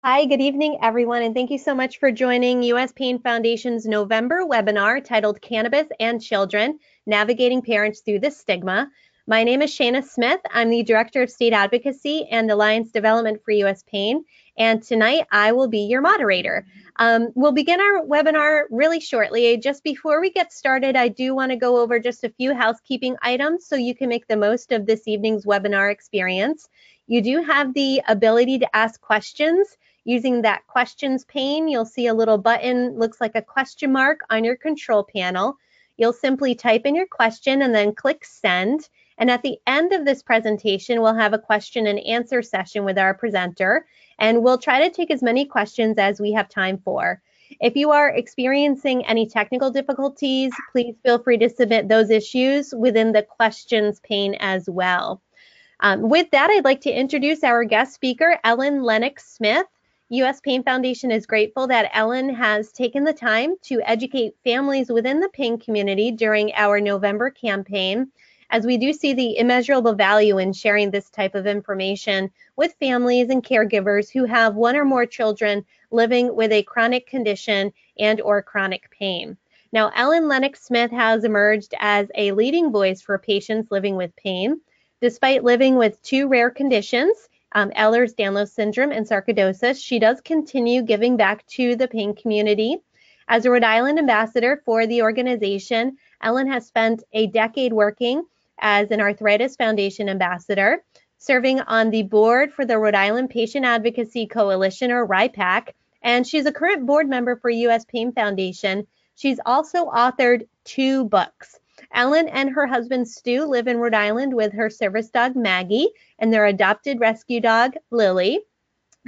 Hi, good evening, everyone, and thank you so much for joining U.S. Pain Foundation's November webinar titled Cannabis and Children, Navigating Parents Through the Stigma. My name is Shana Smith. I'm the Director of State Advocacy and Alliance Development for U.S. Pain, and tonight I will be your moderator. We'll begin our webinar really shortly. Just before we get started, I do want to go over just a few housekeeping items so you can make the most of this evening's webinar experience. You do have the ability to ask questions. Using that questions pane, you'll see a little button, looks like a question mark on your control panel. You'll simply type in your question and then click send. And at the end of this presentation, we'll have a question and answer session with our presenter, and we'll try to take as many questions as we have time for. If you are experiencing any technical difficulties, please feel free to submit those issues within the questions pane as well. With that, I'd like to introduce our guest speaker, Lenox Smith. U.S. Pain Foundation is grateful that Ellen has taken the time to educate families within the pain community during our November campaign, as we do see the immeasurable value in sharing this type of information with families and caregivers who have one or more children living with a chronic condition and or chronic pain. Now, Lenox Smith has emerged as a leading voice for patients living with pain. Despite living with two rare conditions, Ehlers-Danlos syndrome and sarcoidosis, she does continue giving back to the pain community. As a Rhode Island ambassador for the organization, Ellen has spent a decade working as an Arthritis Foundation ambassador, serving on the board for the Rhode Island Patient Advocacy Coalition, or RIPAC, and she's a current board member for U.S. Pain Foundation. She's also authored 2 books. Ellen and her husband Stu live in Rhode Island with her service dog Maggie and their adopted rescue dog Lily.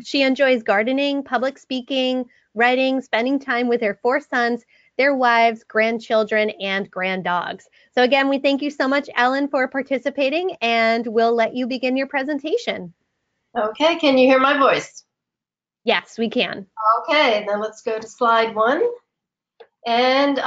She enjoys gardening, public speaking, writing, spending time with her 4 sons, their wives, grandchildren, and granddogs. So again, we thank you so much, Ellen, for participating, and we'll let you begin your presentation. Okay, can you hear my voice? Yes, we can. Okay, then let's go to slide 1. And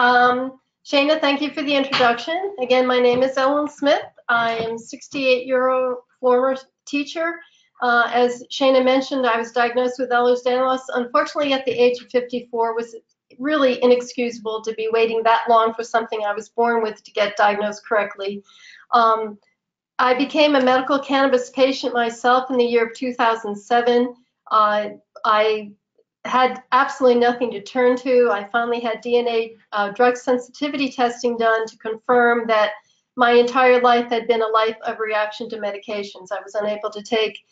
Shana, thank you for the introduction. Again, my name is Ellen Smith. I am 68-year-old former teacher. As Shana mentioned, I was diagnosed with Ehlers-Danlos. Unfortunately, at the age of 54, was really inexcusable to be waiting that long for something I was born with to get diagnosed correctly. I became a medical cannabis patient myself in the year of 2007. I had absolutely nothing to turn to. I finally had DNA drug sensitivity testing done to confirm that my entire life had been a life of reaction to medications. I was unable to take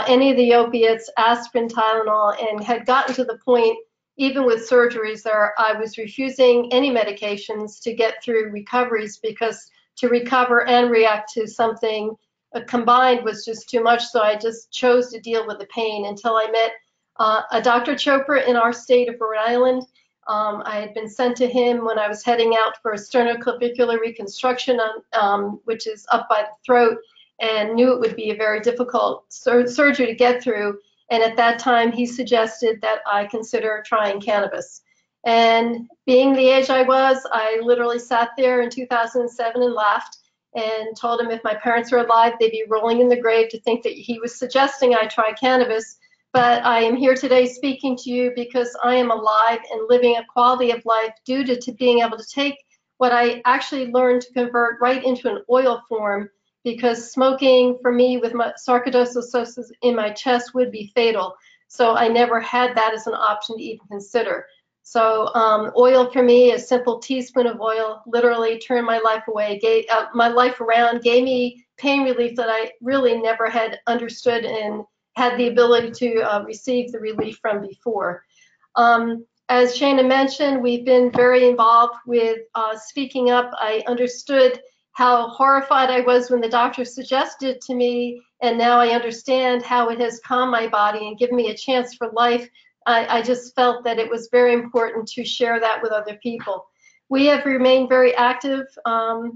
any of the opiates, aspirin, Tylenol, and had gotten to the point, even with surgeries, there I was refusing any medications to get through recoveries, because to recover and react to something combined was just too much. So I just chose to deal with the pain until I met a Dr. Chopra in our state of Rhode Island. I had been sent to him when I was heading out for a sternoclavicular reconstruction, which is up by the throat, and knew it would be a very difficult surgery to get through. And at that time, he suggested that I consider trying cannabis. And being the age I was, I literally sat there in 2007 and laughed and told him if my parents were alive, they'd be rolling in the grave to think that he was suggesting I try cannabis. But I am here today speaking to you because I am alive and living a quality of life due to being able to take what I actually learned to convert right into an oil form, because smoking for me with my sarcoidosis in my chest would be fatal. So I never had that as an option to even consider. So oil for me, a simple teaspoon of oil, literally turned my life away, my life around, gave me pain relief that I really never had understood and had the ability to receive the relief from before. As Shana mentioned, we've been very involved with speaking up. I understood how horrified I was when the doctor suggested it to me, and now I understand how it has calmed my body and given me a chance for life. I just felt that it was very important to share that with other people. We have remained very active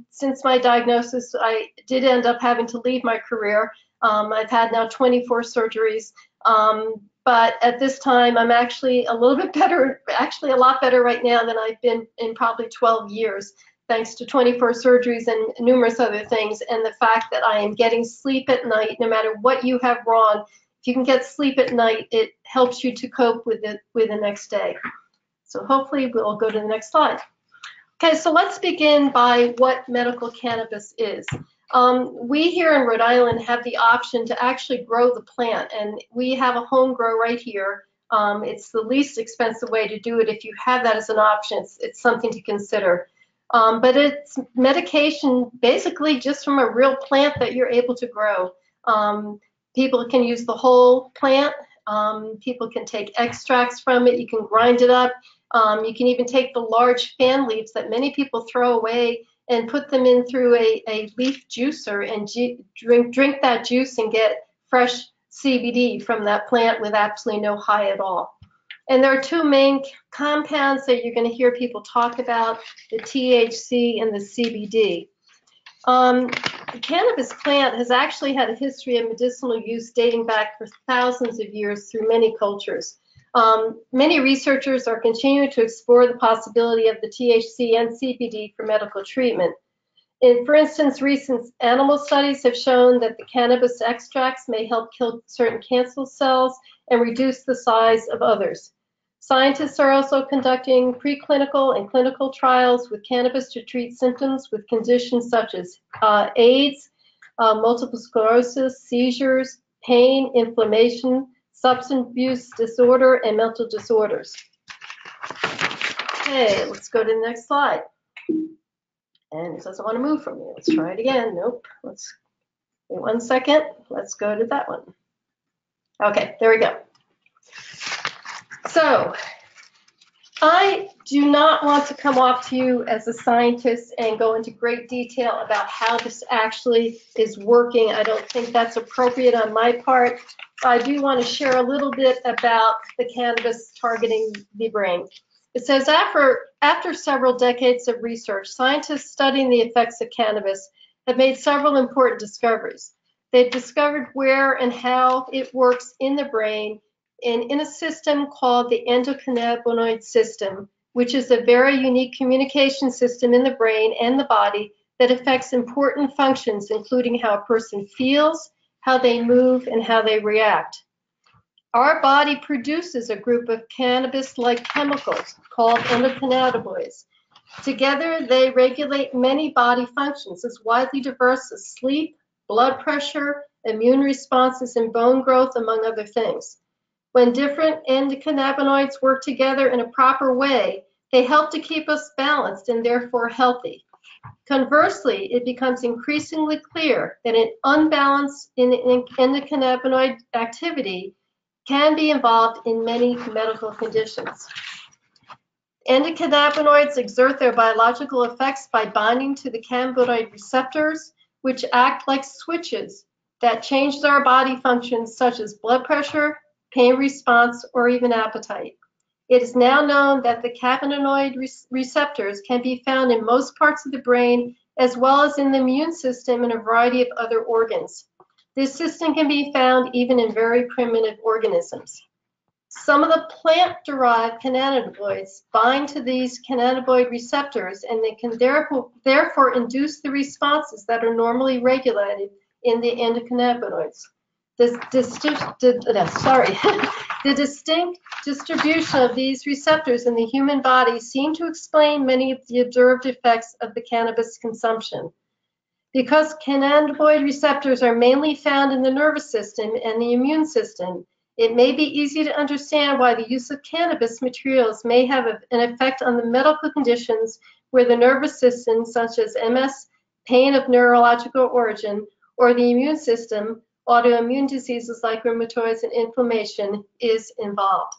since my diagnosis. I did end up having to leave my career. I've had now 24 surgeries, but at this time I'm actually a little bit better, actually a lot better right now than I've been in probably 12 years, thanks to 24 surgeries and numerous other things, and the fact that I am getting sleep at night no matter what you have wrong If you can get sleep at night, it helps you to cope with the next day. So hopefully we'll go to the next slide. Okay, so let's begin by what medical cannabis is. We here in Rhode Island have the option to actually grow the plant, and we have a home grow right here. It's the least expensive way to do it. If you have that as an option, it's something to consider. But it's medication basically just from a real plant that you're able to grow. People can use the whole plant. People can take extracts from it. You can grind it up. You can even take the large fan leaves that many people throw away and put them in through a leaf juicer and drink that juice and get fresh CBD from that plant with absolutely no high at all. And there are two main compounds that you're going to hear people talk about, the THC and the CBD. The cannabis plant has actually had a history of medicinal use dating back for thousands of years through many cultures. Many researchers are continuing to explore the possibility of the THC and CBD for medical treatment. For instance, recent animal studies have shown that the cannabis extracts may help kill certain cancer cells and reduce the size of others. Scientists are also conducting preclinical and clinical trials with cannabis to treat symptoms with conditions such as AIDS, multiple sclerosis, seizures, pain, inflammation, substance abuse disorder, and mental disorders. Okay, let's go to the next slide. And it doesn't want to move from me. Let's try it again. Nope. Let's wait 1 second. Let's go to that one. Okay, there we go. So I do not want to come off to you as a scientist and go into great detail about how this actually is working. I don't think that's appropriate on my part. I do want to share a little bit about the cannabis targeting the brain. It says after several decades of research, scientists studying the effects of cannabis have made several important discoveries. They've discovered where and how it works in the brain and in a system called the endocannabinoid system, which is a very unique communication system in the brain and the body that affects important functions, including how a person feels, how they move, and how they react. Our body produces a group of cannabis-like chemicals called endocannabinoids. Together, they regulate many body functions as widely diverse as sleep, blood pressure, immune responses, and bone growth, among other things. When different endocannabinoids work together in a proper way, they help to keep us balanced and therefore healthy. Conversely, it becomes increasingly clear that an unbalance in endocannabinoid activity can be involved in many medical conditions. Endocannabinoids exert their biological effects by binding to the cannabinoid receptors, which act like switches that change our body functions such as blood pressure, pain response, or even appetite. It is now known that the cannabinoid receptors can be found in most parts of the brain, as well as in the immune system and a variety of other organs. This system can be found even in very primitive organisms. Some of the plant-derived cannabinoids bind to these cannabinoid receptors, and they can therefore induce the responses that are normally regulated in the endocannabinoids. The distinct distribution of these receptors in the human body seem to explain many of the observed effects of the cannabis consumption. Because cannabinoid receptors are mainly found in the nervous system and the immune system, it may be easy to understand why the use of cannabis materials may have an effect on the medical conditions where the nervous system, such as MS, pain of neurological origin, or the immune system, autoimmune diseases like rheumatoids and inflammation, is involved.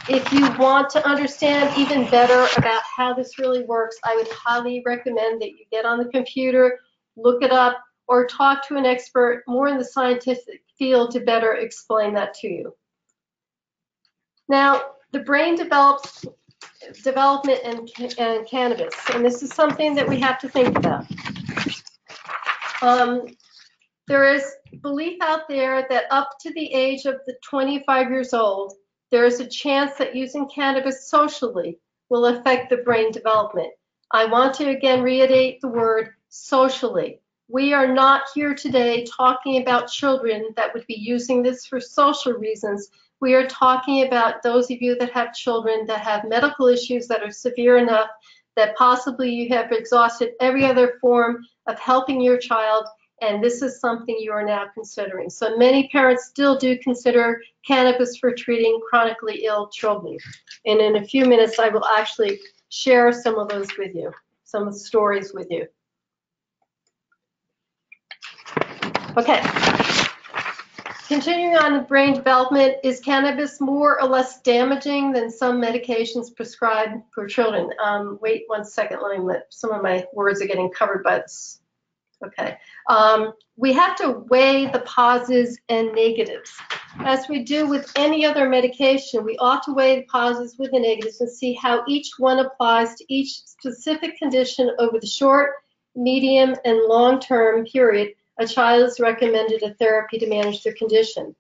If you want to understand even better about how this really works, I would highly recommend that you get on the computer, look it up, or talk to an expert more in the scientific field to better explain that to you. Now, the brain development and cannabis, and this is something that we have to think about. There is belief out there that up to the age of 25 years old, there is a chance that using cannabis socially will affect the brain development. I want to again reiterate the word socially. We are not here today talking about children that would be using this for social reasons. We are talking about those of you that have children that have medical issues that are severe enough that possibly you have exhausted every other form of helping your child, and this is something you are now considering. So many parents still do consider cannabis for treating chronically ill children. And in a few minutes, I will actually share some of those with you, some of the stories with you. Okay. Continuing on with brain development, is cannabis more or less damaging than some medications prescribed for children? Wait 1 second, some of my words are getting covered by this. Okay. We have to weigh the positives and negatives. As we do with any other medication, we ought to weigh the positives with the negatives and see how each one applies to each specific condition over the short, medium, and long-term period a child is recommended a therapy to manage their condition.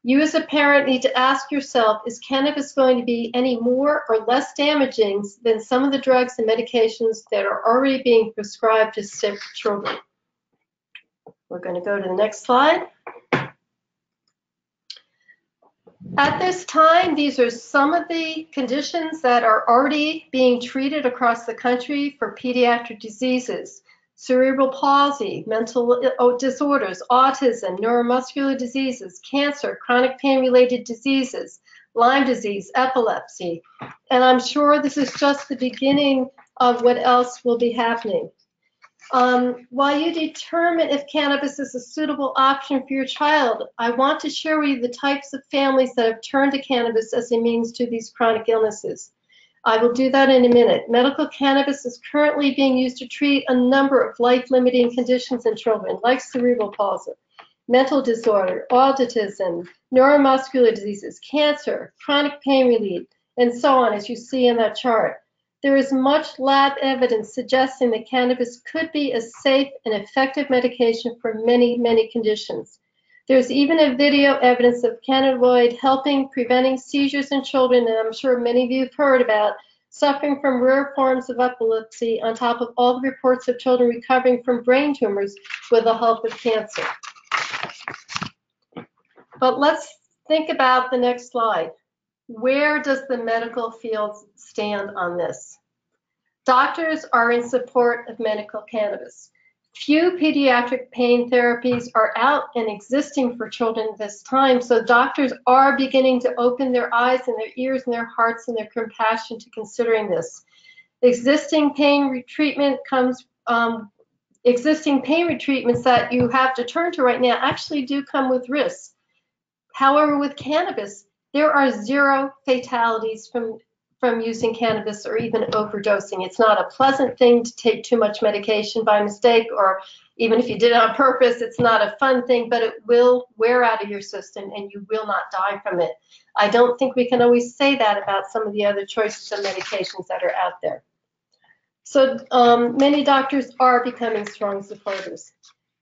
You as a parent need to ask yourself, is cannabis going to be any more or less damaging than some of the drugs and medications that are already being prescribed to sick children? We're going to go to the next slide. At this time, these are some of the conditions that are already being treated across the country for pediatric diseases. Cerebral palsy, mental disorders, autism, neuromuscular diseases, cancer, chronic pain-related diseases, Lyme disease, epilepsy. And I'm sure this is just the beginning of what else will be happening. While you determine if cannabis is a suitable option for your child, I want to share with you the types of families that have turned to cannabis as a means to these chronic illnesses. I will do that in a minute. Medical cannabis is currently being used to treat a number of life-limiting conditions in children, like cerebral palsy, mental disorder, autism, neuromuscular diseases, cancer, chronic pain relief, and so on, as you see in that chart. There is much lab evidence suggesting that cannabis could be a safe and effective medication for many, many conditions. There's even a video evidence of cannabinoid helping preventing seizures in children, and I'm sure many of you have heard about suffering from rare forms of epilepsy, on top of all the reports of children recovering from brain tumors with the help of cancer. But let's think about the next slide. Where does the medical field stand on this? Doctors are in support of medical cannabis. Few pediatric pain therapies are out and existing for children at this time, so doctors are beginning to open their eyes and their ears and their hearts and their compassion to considering this. Existing pain retreatments that you have to turn to right now actually do come with risks. However, with cannabis, there are 0 fatalities from using cannabis or even overdosing. It's not a pleasant thing to take too much medication by mistake, or even if you did it on purpose, it's not a fun thing, but it will wear out of your system and you will not die from it. I don't think we can always say that about some of the other choices of medications that are out there. So many doctors are becoming strong supporters.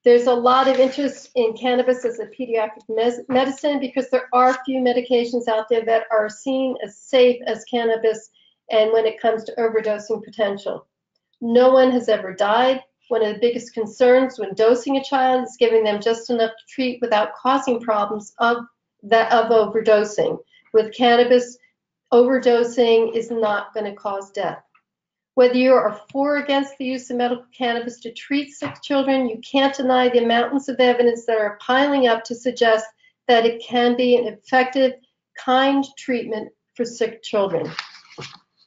There's a lot of interest in cannabis as a pediatric medicine because there are few medications out there that are seen as safe as cannabis, and when it comes to overdosing potential. No one has ever died. One of the biggest concerns when dosing a child is giving them just enough to treat without causing problems of overdosing. With cannabis, overdosing is not going to cause death. Whether you are for or against the use of medical cannabis to treat sick children, you can't deny the mountains of evidence that are piling up to suggest that it can be an effective, kind treatment for sick children.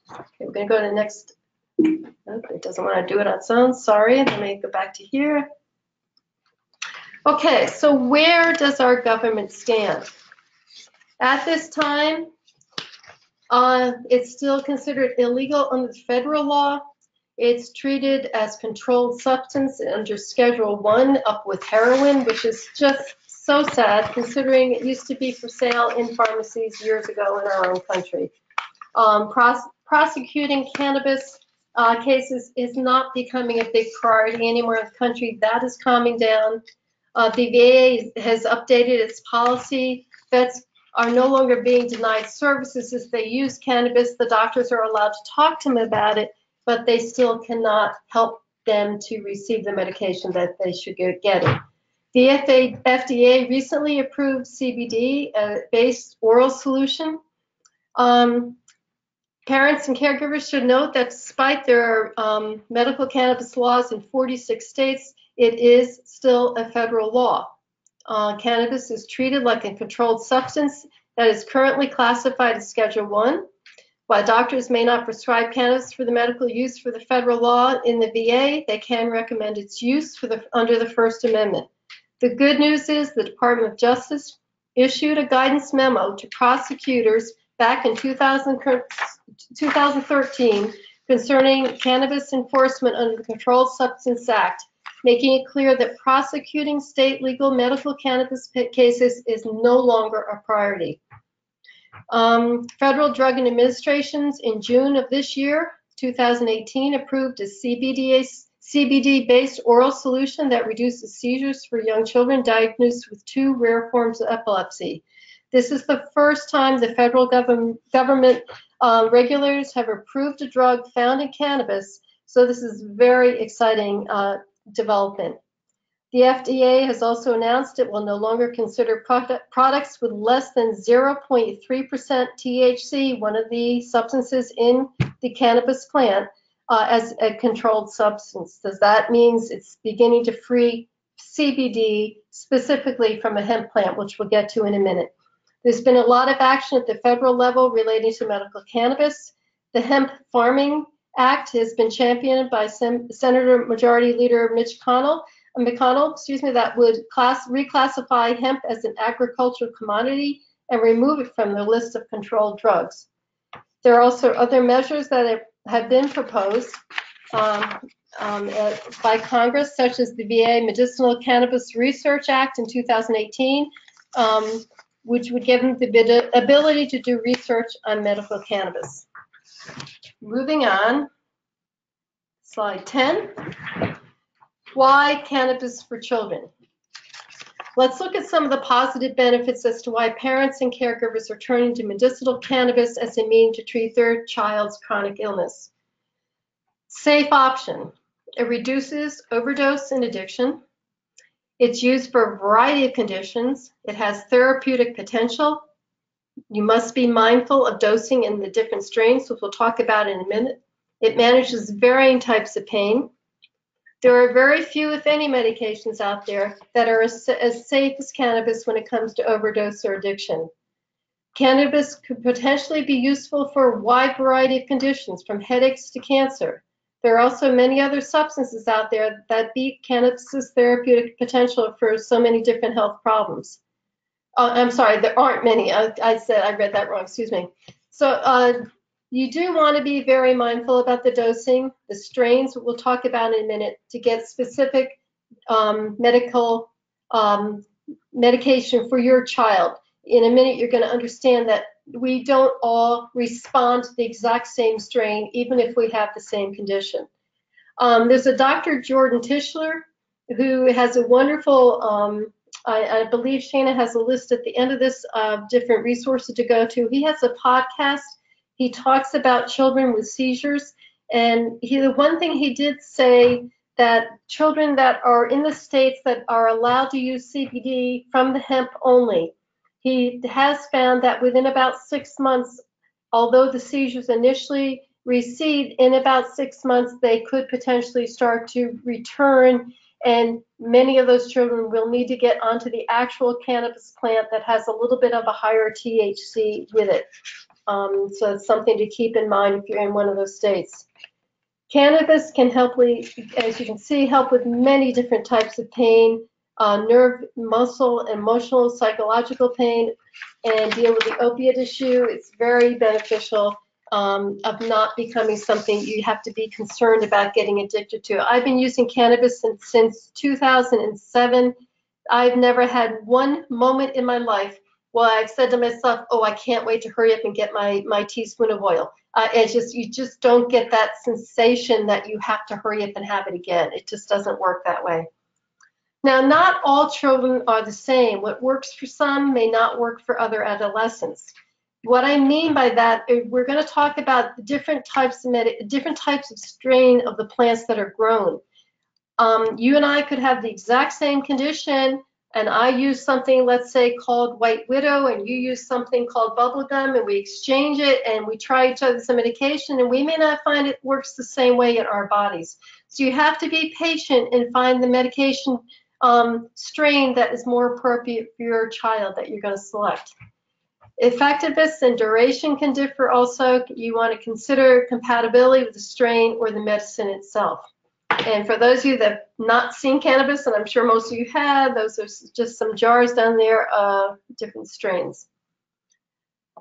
Okay, we're going to go to the next. Oh, it doesn't want to do it on its own. Sorry. Let me go back to here. Okay, so where does our government stand? At this time, it's still considered illegal under federal law. It's treated as controlled substance under Schedule 1, up with heroin, which is just so sad considering it used to be for sale in pharmacies years ago in our own country. Prosecuting cannabis cases is not becoming a big priority anymore in the country. That is calming down. The VA has updated its policy. Vets are no longer being denied services if they use cannabis. The doctors are allowed to talk to them about it, but they still cannot help them to receive the medication that they should get getting. The FDA recently approved CBD-based oral solution. Parents and caregivers should note that despite there are medical cannabis laws in 46 states, it is still a federal law. Cannabis is treated like a controlled substance that is currently classified as Schedule 1. While doctors may not prescribe cannabis for the medical use for the federal law in the VA, they can recommend its use under the First Amendment. The good news is the Department of Justice issued a guidance memo to prosecutors back in 2013 concerning cannabis enforcement under the Controlled Substance Act, making it clear that prosecuting state legal medical cannabis cases is no longer a priority. Federal Drug Administrations in June of this year, 2018, approved a CBD-based oral solution that reduces seizures for young children diagnosed with 2 rare forms of epilepsy. This is the first time the federal government regulators have approved a drug found in cannabis, so this is very exciting development. The FDA has also announced it will no longer consider products with less than 0.3% THC, one of the substances in the cannabis plant, as a controlled substance. That means it's beginning to free CBD specifically from a hemp plant, which we'll get to in a minute. There's been a lot of action at the federal level relating to medical cannabis. The Hemp Farming Act has been championed by Senator Majority Leader Mitch McConnell, that would reclassify hemp as an agricultural commodity and remove it from the list of controlled drugs. There are also other measures that have been proposed by Congress, such as the VA Medicinal Cannabis Research Act in 2018, which would give them the ability to do research on medical cannabis. Moving on, slide 10. Why cannabis for children? Let's look at some of the positive benefits as to why parents and caregivers are turning to medicinal cannabis as a means to treat their child's chronic illness. Safe option. It reduces overdose and addiction. It's used for a variety of conditions. It has therapeutic potential. You must be mindful of dosing in the different strains, which we'll talk about in a minute. It manages varying types of pain. There are very few, if any, medications out there that are as safe as cannabis when it comes to overdose or addiction. Cannabis could potentially be useful for a wide variety of conditions, from headaches to cancer. There are also many other substances out there that beat cannabis's therapeutic potential for so many different health problems. I'm sorry, there aren't many. I read that wrong, excuse me. So you do want to be very mindful about the dosing, the strains we'll talk about in a minute, to get specific medical medication for your child. In a minute, you're going to understand that we don't all respond to the exact same strain, even if we have the same condition. There's a Dr. Jordan Tischler who has a wonderful, I believe Shana has a list at the end of this of different resources to go to. He has a podcast. He talks about children with seizures, and the one thing he did say that children that are in the states that are allowed to use CBD from the hemp only, he has found that within about 6 months, although the seizures initially recede, in about 6 months they could potentially start to return, and many of those children will need to get onto the actual cannabis plant that has a little bit of a higher THC with it. So it's something to keep in mind if you're in one of those states. Cannabis can help, as you can see, help with many different types of pain, nerve, muscle, emotional, psychological pain, and deal with the opiate issue. It's very beneficial of not becoming something you have to be concerned about getting addicted to. I've been using cannabis since 2007. I've never had one moment in my life where I've said to myself, oh, I can't wait to hurry up and get my teaspoon of oil. You just don't get that sensation that you have to hurry up and have it again. It just doesn't work that way. Now, not all children are the same. What works for some may not work for other adolescents. What I mean by that is we're going to talk about the different types of strain of the plants that are grown. You and I could have the exact same condition, and I use something, let's say, called White Widow, and you use something called bubblegum, and we exchange it, and we try each other's medication, and we may not find it works the same way in our bodies. So you have to be patient and find the medication strain that is more appropriate for your child that you're going to select. Effectiveness and duration can differ also. You want to consider compatibility with the strain or the medicine itself. And for those of you that have not seen cannabis, and I'm sure most of you have, those are just some jars down there of different strains.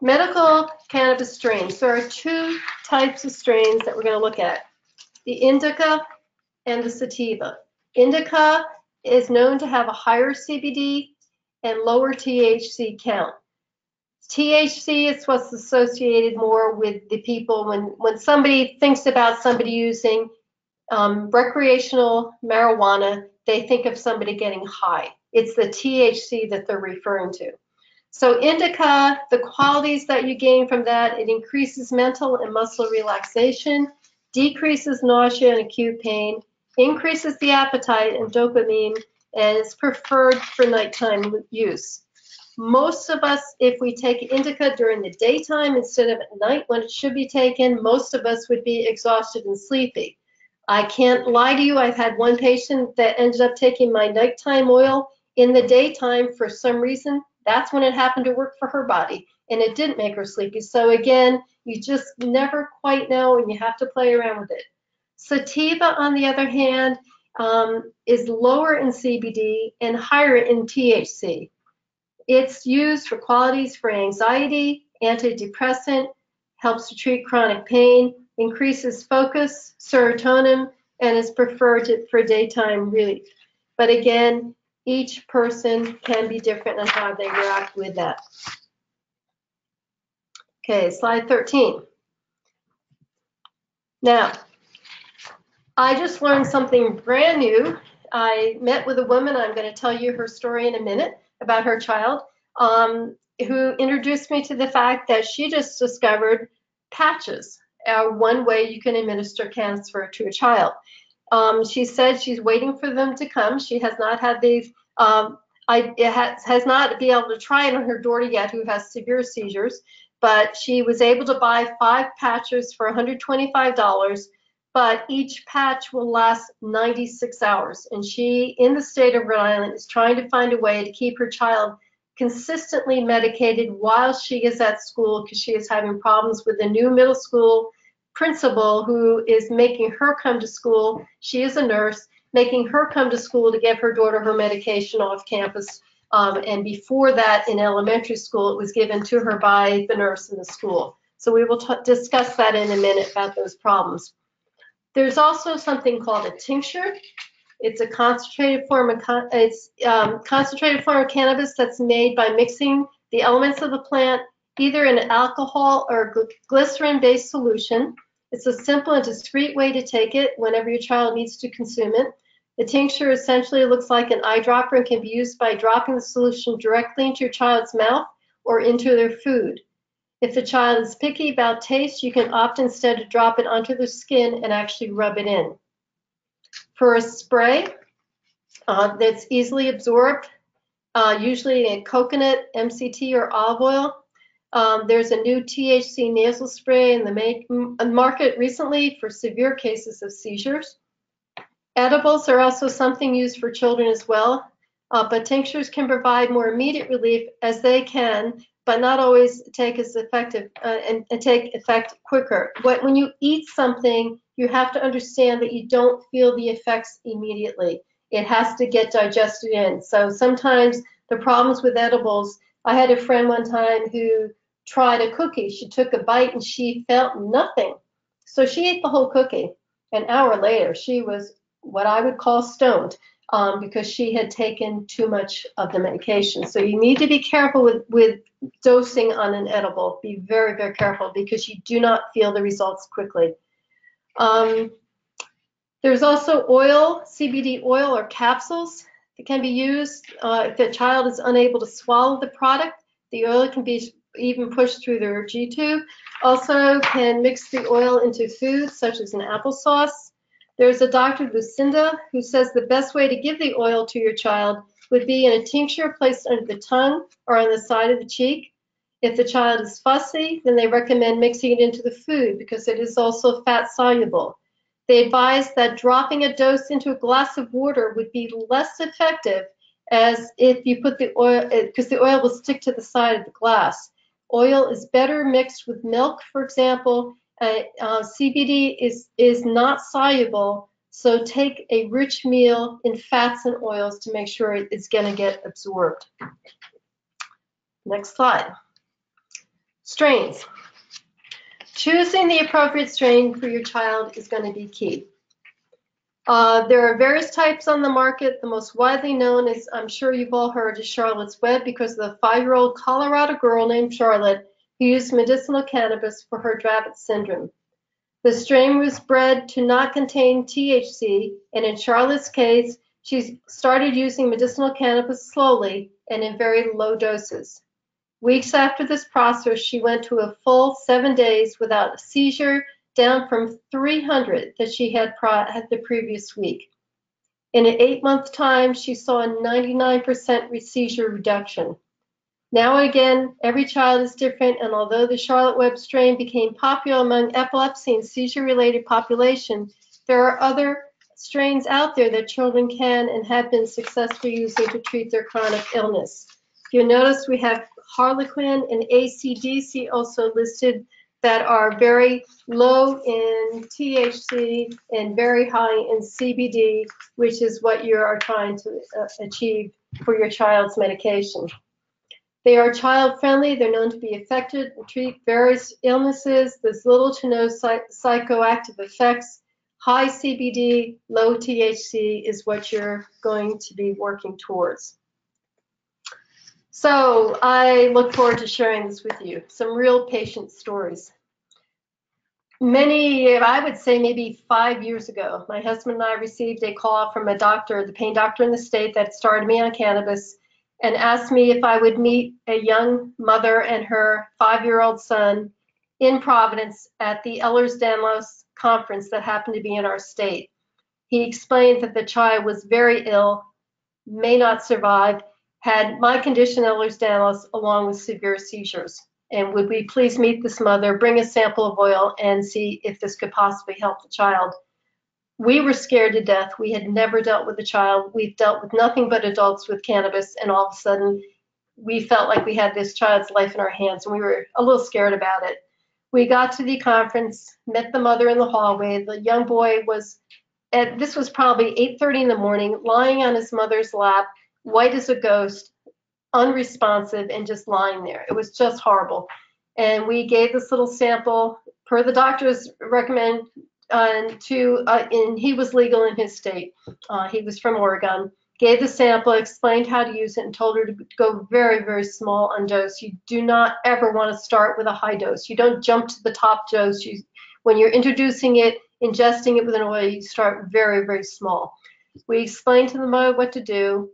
Medical cannabis strains. There are two types of strains that we're going to look at, the indica and the sativa. Indica is known to have a higher CBD and lower THC count. THC is what's associated more with the people when somebody thinks about somebody using recreational marijuana, they think of somebody getting high. It's the THC that they're referring to. So indica, the qualities that you gain from that, it increases mental and muscle relaxation, decreases nausea and acute pain, increases the appetite and dopamine, and is preferred for nighttime use. Most of us, if we take indica during the daytime instead of at night when it should be taken, most of us would be exhausted and sleepy. I can't lie to you, I've had one patient that ended up taking my nighttime oil in the daytime for some reason. That's when it happened to work for her body, and it didn't make her sleepy. So again, you just never quite know, and you have to play around with it. Sativa, on the other hand, is lower in CBD and higher in THC. It's used for qualities for anxiety, antidepressant, helps to treat chronic pain, increases focus, serotonin, and is preferred for daytime relief. But again, each person can be different on how they react with that. Okay, slide 13. Now, I just learned something brand new. I met with a woman, I'm going to tell you her story in a minute, about her child, who introduced me to the fact that she just discovered patches are one way you can administer cannabis to a child. She said she's waiting for them to come. She has not had these, has not been able to try it on her daughter yet, who has severe seizures, but she was able to buy 5 patches for $125, but each patch will last 96 hours. And she, in the state of Rhode Island, is trying to find a way to keep her child consistently medicated while she is at school, because she is having problems with the new middle school principal who is making her come to school. She is a nurse, making her come to school to give her daughter her medication off campus. And before that, in elementary school, it was given to her by the nurse in the school. So we will discuss that in a minute about those problems. There's also something called a tincture. It's a concentrated form of concentrated form of cannabis that's made by mixing the elements of the plant either in alcohol or glycerin-based solution. It's a simple and discreet way to take it whenever your child needs to consume it. The tincture essentially looks like an eyedropper and can be used by dropping the solution directly into your child's mouth or into their food. If the child is picky about taste, you can opt instead to drop it onto their skin and actually rub it in. For a spray that's easily absorbed, usually in coconut, MCT, or olive oil, there's a new THC nasal spray in the market recently for severe cases of seizures. Edibles are also something used for children as well, but tinctures can provide more immediate relief as they can, but not always take as effective and take effect quicker. When you eat something, you have to understand that you don't feel the effects immediately. It has to get digested in. So sometimes the problems with edibles, I had a friend one time who tried a cookie. She took a bite and she felt nothing. So she ate the whole cookie. An hour later, she was what I would call stoned because she had taken too much of the medication. So you need to be careful with dosing on an edible. Be very, very careful because you do not feel the results quickly. There's also oil, CBD oil or capsules that can be used if the child is unable to swallow the product. The oil can be even pushed through their G-tube. Also can mix the oil into food such as an applesauce. There's a Dr. Lucinda who says the best way to give the oil to your child would be in a tincture placed under the tongue or on the side of the cheek. If the child is fussy, then they recommend mixing it into the food because it is also fat soluble. They advise that dropping a dose into a glass of water would be less effective as if you put the oil, because the oil will stick to the side of the glass. Oil is better mixed with milk, for example. CBD is not soluble, so take a rich meal in fats and oils to make sure it's going to get absorbed. Next slide. Strains. Choosing the appropriate strain for your child is going to be key. There are various types on the market. The most widely known is, I'm sure you've all heard, is Charlotte's Web because of the 5-year-old Colorado girl named Charlotte who used medicinal cannabis for her Dravet syndrome. The strain was bred to not contain THC, and in Charlotte's case, she started using medicinal cannabis slowly and in very low doses. Weeks after this process, she went to a full 7 days without a seizure, down from 300 that she had the previous week. In an 8-month time, she saw a 99% seizure reduction. Now again, every child is different, and although the Charlotte Web strain became popular among epilepsy and seizure-related population, there are other strains out there that children can and have been successfully using to treat their chronic illness. You'll notice we have Harlequin and ACDC also listed that are very low in THC and very high in CBD, which is what you are trying to achieve for your child's medication. They are child-friendly. They're known to be effective and treat various illnesses. There's little to no psychoactive effects. High CBD, low THC is what you're going to be working towards. So I look forward to sharing this with you, some real patient stories. I would say maybe 5 years ago, my husband and I received a call from a doctor, the pain doctor in the state that started me on cannabis, and asked me if I would meet a young mother and her 5-year-old son in Providence at the Ehlers-Danlos conference that happened to be in our state. He explained that the child was very ill, may not survive, had my condition, Ehlers-Danlos, along with severe seizures. And would we please meet this mother, bring a sample of oil, and see if this could possibly help the child? We were scared to death. We had never dealt with a child. We've dealt with nothing but adults with cannabis, and all of a sudden, we felt like we had this child's life in our hands, and we were a little scared about it. We got to the conference, met the mother in the hallway. The young boy was, this was probably 8:30 in the morning, lying on his mother's lap, white as a ghost, unresponsive, and just lying there. It was just horrible. And we gave this little sample per the doctor's recommend and he was legal in his state. He was from Oregon. Gave the sample, explained how to use it, and told her to go very, very small on dose. You do not ever want to start with a high dose. You don't jump to the top dose. When you're introducing it, ingesting it with an oil, you start very, very small. We explained to the mother what to do.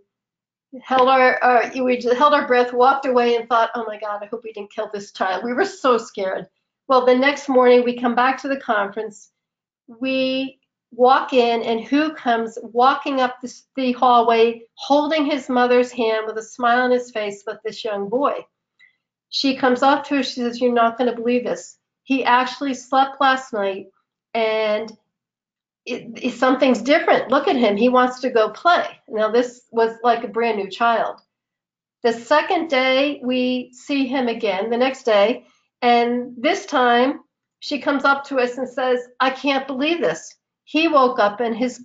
We held our breath, walked away, and thought, oh my God, I hope we didn't kill this child. We were so scared. Well, the next morning we come back to the conference. We walk in, and who comes walking up the hallway, holding his mother's hand with a smile on his face, but this young boy. She comes up to her, she says, you're not going to believe this. He actually slept last night, and something's different. Look at him. He wants to go play. Now, this was like a brand new child. The second day, we see him again, the next day, and this time, she comes up to us and says, I can't believe this. He woke up and his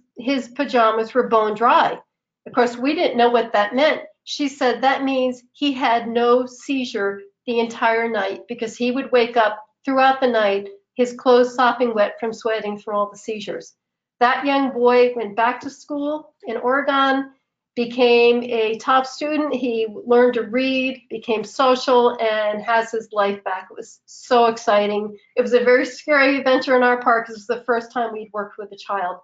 pajamas were bone dry. Of course, we didn't know what that meant. She said that means he had no seizure the entire night because he would wake up throughout the night, his clothes sopping wet from sweating from all the seizures. That young boy went back to school in Oregon, became a top student. He learned to read, became social, and has his life back. It was so exciting. It was a very scary adventure in our park because it was the first time we'd worked with a child.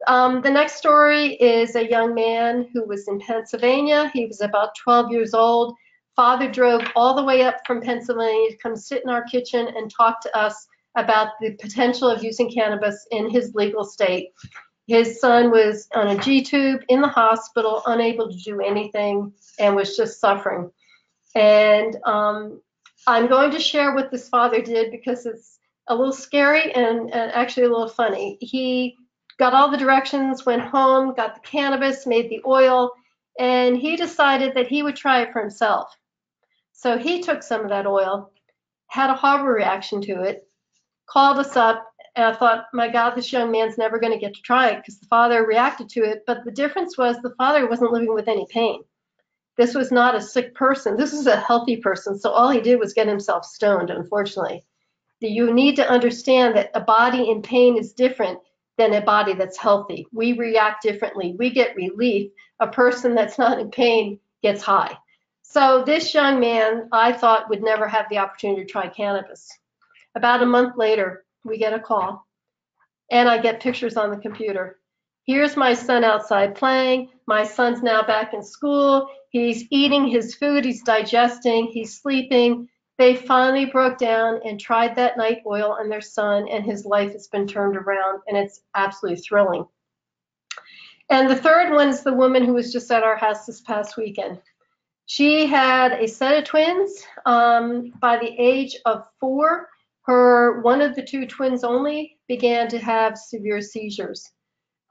The next story is a young man who was in Pennsylvania. He was about 12 years old. Father drove all the way up from Pennsylvania to come sit in our kitchen and talk to us about the potential of using cannabis in his legal state. His son was on a G-tube in the hospital, unable to do anything, and was just suffering. And I'm going to share what this father did because it's a little scary and actually a little funny. He got all the directions, went home, got the cannabis, made the oil, and he decided that he would try it for himself. So he took some of that oil, had a horrible reaction to it, called us up, and I thought, my God, this young man's never going to get to try it because the father reacted to it. But the difference was the father wasn't living with any pain. This was not a sick person. This was a healthy person. So all he did was get himself stoned, unfortunately. You need to understand that a body in pain is different than a body that's healthy. We react differently. We get relief. A person that's not in pain gets high. So this young man, I thought, would never have the opportunity to try cannabis. About a month later, we get a call, and I get pictures on the computer. Here's my son outside playing. My son's now back in school. He's eating his food. He's digesting. He's sleeping. They finally broke down and tried that night oil on their son, and his life has been turned around, and it's absolutely thrilling. And the third one is the woman who was just at our house this past weekend. She had a set of twins. By the age of 4, one of the 2 twins only began to have severe seizures.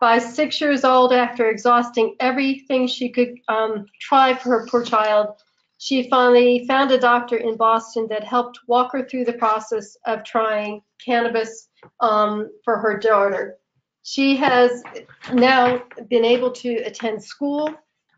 By 6 years old, after exhausting everything she could try for her poor child, she finally found a doctor in Boston that helped walk her through the process of trying cannabis for her daughter. She has now been able to attend school,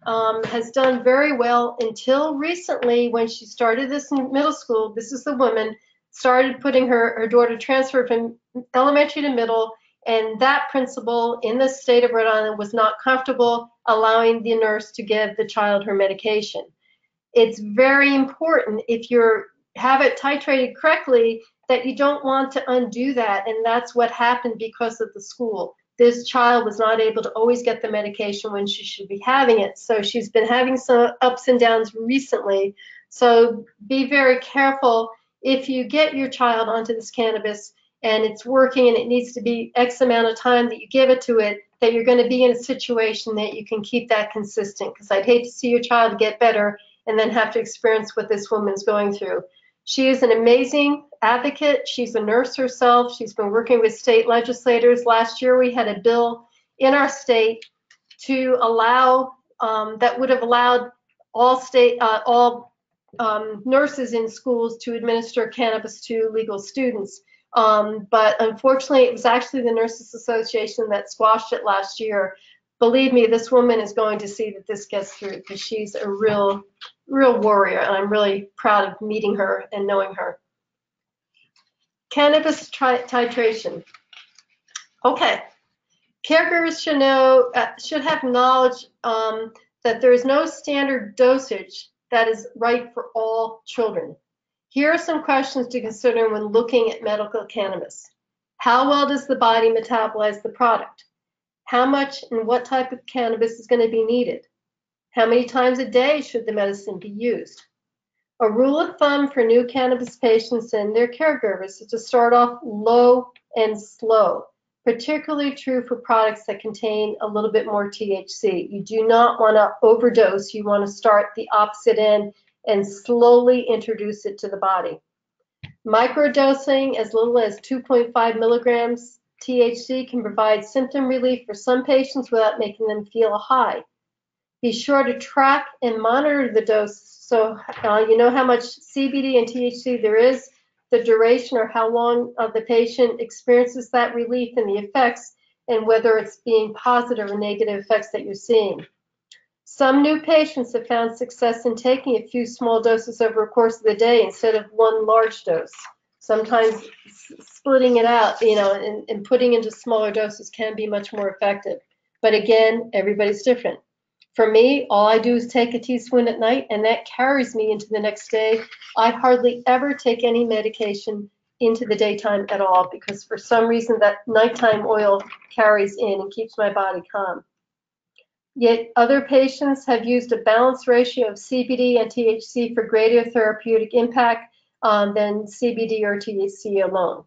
has done very well until recently when she started this in middle school. This is the woman, started putting her daughter transferred from elementary to middle, and that principal in the state of Rhode Island was not comfortable allowing the nurse to give the child her medication. It's very important if you have it titrated correctly that you don't want to undo that, and that's what happened because of the school. This child was not able to always get the medication when she should be having it, so she's been having some ups and downs recently. So be very careful if you get your child onto this cannabis and it's working and it needs to be X amount of time that you give it to it, that you're going to be in a situation that you can keep that consistent, because I'd hate to see your child get better and then have to experience what this woman's going through. She is an amazing advocate. She's a nurse herself. She's been working with state legislators. Last year we had a bill in our state to allow, that would have allowed all nurses in schools to administer cannabis to legal students. But unfortunately, it was actually the Nurses Association that squashed it last year. Believe me, this woman is going to see that this gets through, because she's a real warrior, and I'm really proud of meeting her and knowing her. Cannabis titration. Okay, caregivers should have knowledge that there is no standard dosage that is right for all children. Here are some questions to consider when looking at medical cannabis. How well does the body metabolize the product? How much and what type of cannabis is going to be needed? How many times a day should the medicine be used? A rule of thumb for new cannabis patients and their caregivers is to start off low and slow, particularly true for products that contain a little bit more THC. You do not want to overdose. You want to start the opposite end and slowly introduce it to the body. Microdosing as little as 2.5 milligrams THC can provide symptom relief for some patients without making them feel a high. Be sure to track and monitor the dose so you know how much CBD and THC there is, the duration or how long the patient experiences that relief and the effects, and whether it's being positive or negative effects that you're seeing. Some new patients have found success in taking a few small doses over a course of the day instead of one large dose. Sometimes splitting it out, and putting into smaller doses can be much more effective. But again, everybody's different. For me, all I do is take a teaspoon at night, and that carries me into the next day. I hardly ever take any medication into the daytime at all, because for some reason that nighttime oil carries in and keeps my body calm. Yet other patients have used a balanced ratio of CBD and THC for greater therapeutic impact than CBD or THC alone.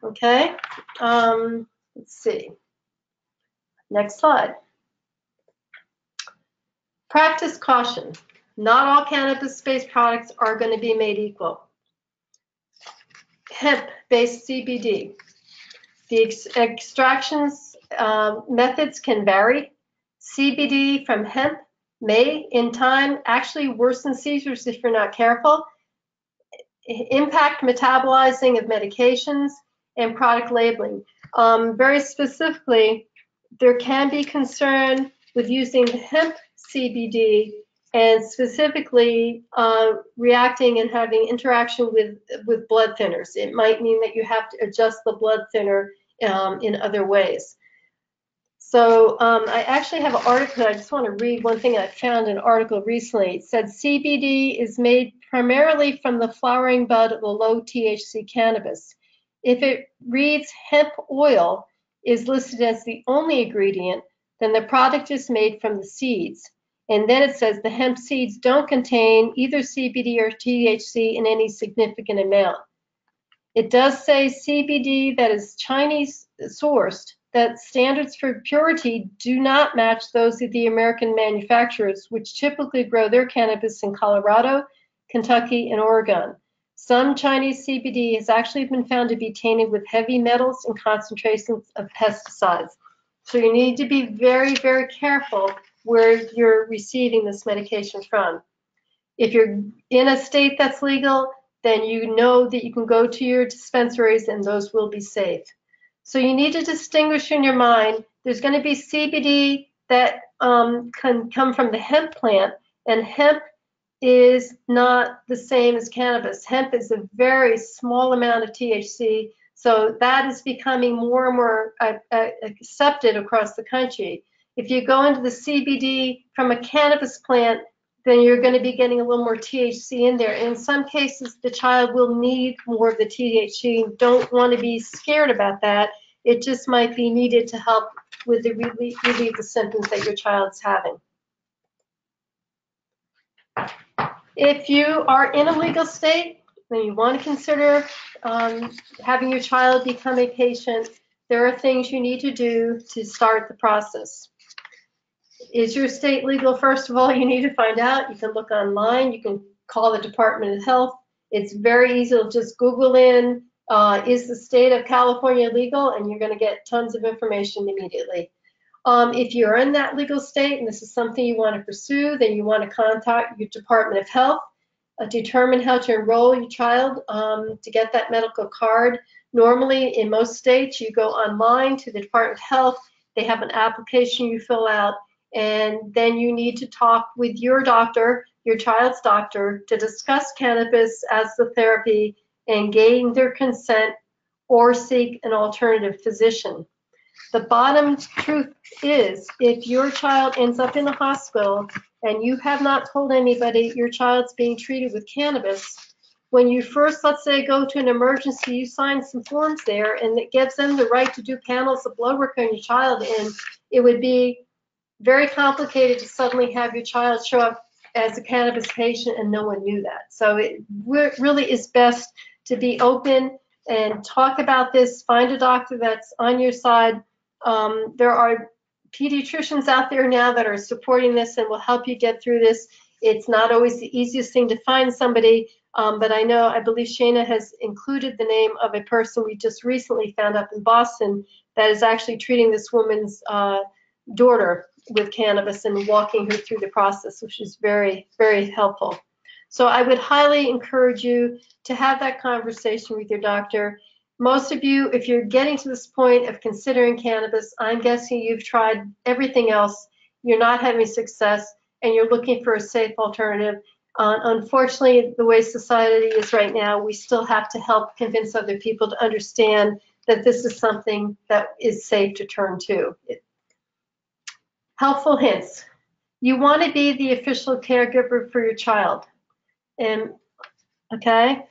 Okay, let's see. Next slide. Practice caution. Not all cannabis-based products are going to be made equal. Hemp-based CBD. The extractions methods can vary. CBD from hemp may, in time, actually worsen seizures if you're not careful, impact metabolizing of medications, and product labeling. Very specifically, there can be concern with using hemp CBD and specifically reacting and having interaction with blood thinners. It might mean that you have to adjust the blood thinner in other ways. So I actually have an article. I just want to read one thing I found in an article recently. It said CBD is made primarily from the flowering bud of the low THC cannabis. If it reads hemp oil is listed as the only ingredient, then the product is made from the seeds. And then it says the hemp seeds don't contain either CBD or THC in any significant amount. It does say CBD that is Chinese sourced, that standards for purity do not match those of the American manufacturers, which typically grow their cannabis in Colorado, Kentucky, and Oregon. Some Chinese CBD has actually been found to be tainted with heavy metals and concentrations of pesticides. So you need to be very, very careful where you're receiving this medication from. If you're in a state that's legal, then you know that you can go to your dispensaries and those will be safe. So you need to distinguish in your mind, there's going to be CBD that can come from the hemp plant, and hemp is not the same as cannabis. Hemp is a very small amount of THC, so that is becoming more and more accepted across the country. If you go into the CBD from a cannabis plant, then you're going to be getting a little more THC in there. In some cases, the child will need more of the THC. Don't want to be scared about that. It just might be needed to help with the relieve the symptoms that your child's having. If you are in a legal state, then you want to consider having your child become a patient. There are things you need to do to start the process. Is your state legal? First of all, you need to find out. You can look online. You can call the Department of Health. It's very easy to just Google in, is the state of California legal? And you're going to get tons of information immediately. If you're in that legal state and this is something you want to pursue, then you want to contact your Department of Health, determine how to enroll your child to get that medical card. Normally, in most states, you go online to the Department of Health. They have an application you fill out, and then you need to talk with your doctor, your child's doctor, to discuss cannabis as the therapy and gain their consent or seek an alternative physician. The bottom truth is, if your child ends up in a hospital and you have not told anybody your child's being treated with cannabis, when you first, let's say, go to an emergency, you sign some forms there, and it gives them the right to do panels of blood work on your child, and it would be very complicated to suddenly have your child show up as a cannabis patient and no one knew that. So it really is best to be open and talk about this, find a doctor that's on your side. There are pediatricians out there now that are supporting this and will help you get through this. It's not always the easiest thing to find somebody, but I believe Shana has included the name of a person we just recently found up in Boston that is actually treating this woman's daughter with cannabis and walking her through the process, which is very, very helpful. So I would highly encourage you to have that conversation with your doctor. Most of you, if you're getting to this point of considering cannabis, I'm guessing you've tried everything else, you're not having success, and you're looking for a safe alternative. Unfortunately, the way society is right now, we still have to help convince other people to understand that this is something that is safe to turn to. Helpful hints. You want to be the official caregiver for your child. And okay,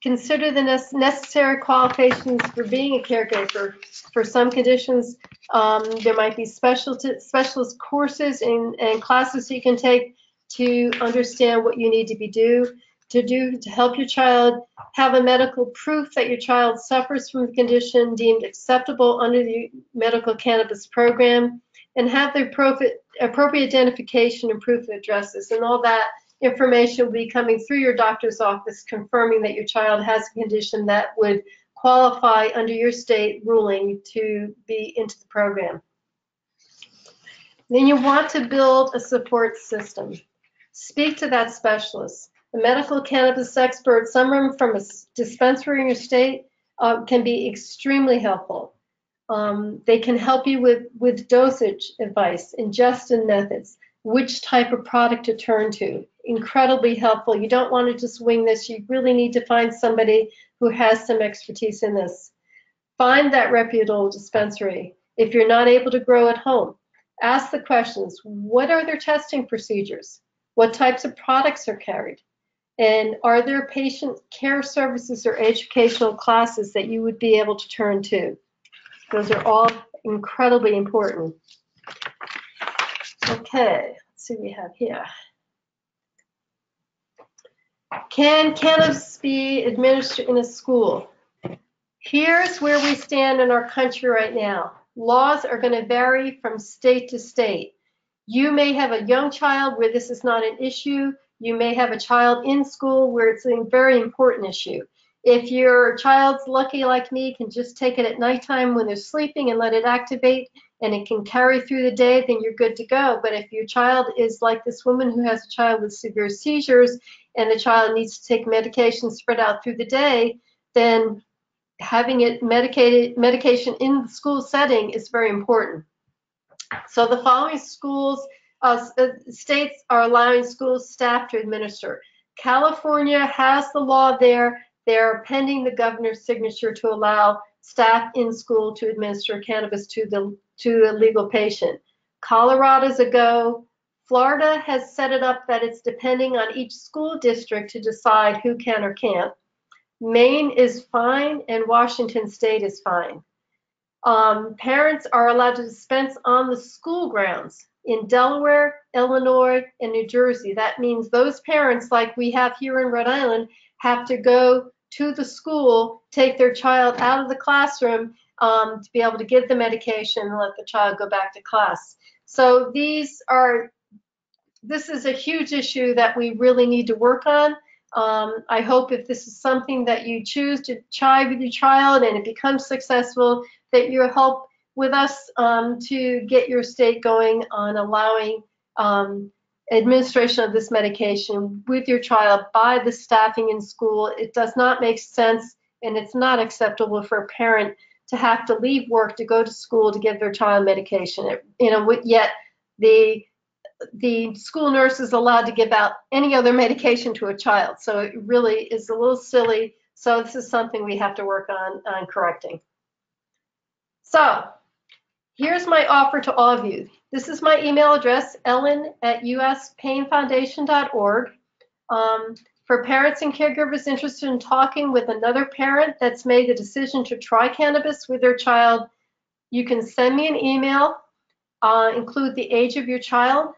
consider the necessary qualifications for being a caregiver. For some conditions, there might be specialist courses and classes you can take to understand what you need to be do. to help your child have a medical proof that your child suffers from the condition deemed acceptable under the medical cannabis program, and have the appropriate identification and proof of addresses. And all that information will be coming through your doctor's office confirming that your child has a condition that would qualify under your state ruling to be into the program. Then you want to build a support system. Speak to that specialist. A medical cannabis expert, someone from a dispensary in your state, can be extremely helpful. They can help you with dosage advice, ingestion methods, which type of product to turn to. Incredibly helpful. You don't want to just wing this. You really need to find somebody who has some expertise in this. Find that reputable dispensary. If you're not able to grow at home, ask the questions. What are their testing procedures? What types of products are carried? And are there patient care services or educational classes that you would be able to turn to? Those are all incredibly important. Okay, let's see what we have here. Can cannabis be administered in a school? Here's where we stand in our country right now. Laws are going to vary from state to state. You may have a young child where this is not an issue. You may have a child in school where it's a very important issue. If your child's lucky like me, can just take it at nighttime when they're sleeping and let it activate, and it can carry through the day, then you're good to go. But if your child is like this woman who has a child with severe seizures and the child needs to take medication spread out through the day, then having it medication in the school setting is very important. So the following states are allowing school staff to administer. California has the law there. They're pending the governor's signature to allow staff in school to administer cannabis to a legal patient. Colorado's a go. Florida has set it up that it's depending on each school district to decide who can or can't. Maine is fine, and Washington State is fine. Parents are allowed to dispense on the school grounds in Delaware, Illinois, and New Jersey. That means those parents, like we have here in Rhode Island, have to go to the school, take their child out of the classroom to be able to give the medication and let the child go back to class. So this is a huge issue that we really need to work on. I hope if this is something that you choose to try with your child and it becomes successful, that you'll help with us to get your state going on allowing administration of this medication with your child by the staffing in school. It does not make sense, and it's not acceptable for a parent to have to leave work to go to school to give their child medication. Yet the school nurse is allowed to give out any other medication to a child. So it really is a little silly. So this is something we have to work on correcting. So here's my offer to all of you. This is my email address, ellen@uspainfoundation.org. For parents and caregivers interested in talking with another parent that's made the decision to try cannabis with their child, you can send me an email, include the age of your child's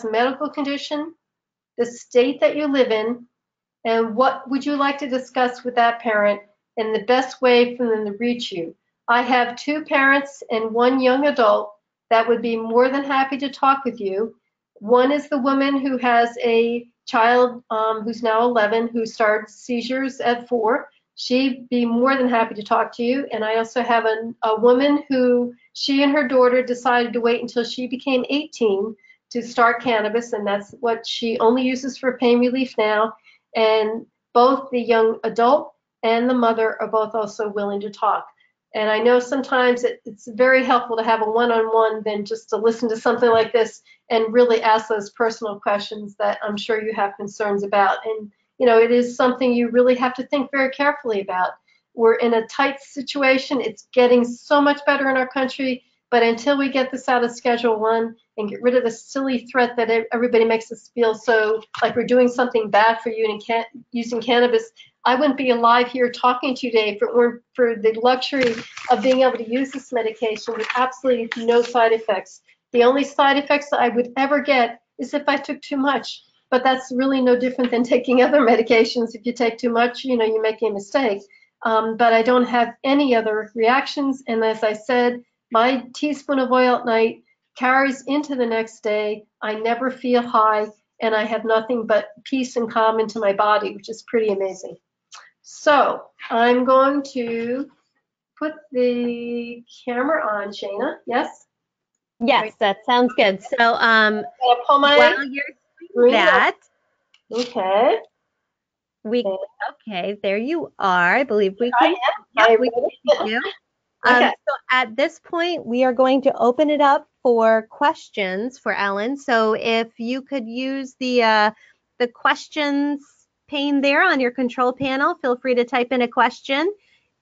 medical condition, the state that you live in, and what would you like to discuss with that parent, and the best way for them to reach you. I have 2 parents and 1 young adult that would be more than happy to talk with you. One is the woman who has a child who's now 11 who started seizures at 4. She'd be more than happy to talk to you. And I also have a woman who, she and her daughter decided to wait until she became 18 to start cannabis, and that's what she only uses for pain relief now. And both the young adult and the mother are both also willing to talk. And I know sometimes it's very helpful to have a one-on-one than just to listen to something like this and really ask those personal questions that I'm sure you have concerns about. And, it is something you really have to think very carefully about. We're in a tight situation. It's getting so much better in our country, but until we get this out of Schedule 1 and get rid of the silly threat that everybody makes us feel so like we're doing something bad for you and using cannabis, I wouldn't be alive here talking to you today if it weren't for the luxury of being able to use this medication with absolutely no side effects. The only side effects that I would ever get is if I took too much. but that's really no different than taking other medications. If you take too much, you know, you make a mistake. But I don't have any other reactions. And as I said, my teaspoon of oil at night carries into the next day. I never feel high, and I have nothing but peace and calm into my body, which is pretty amazing. So I'm going to put the camera on, Shayna. Yes? Yes, that sounds good. So I'll pull my while you're doing that, okay. Okay, there you are. I believe we can. Yep, we can see you. Okay. So at this point, we are going to open it up for questions for Ellen. So if you could use the questions pane there on your control panel, feel free to type in a question,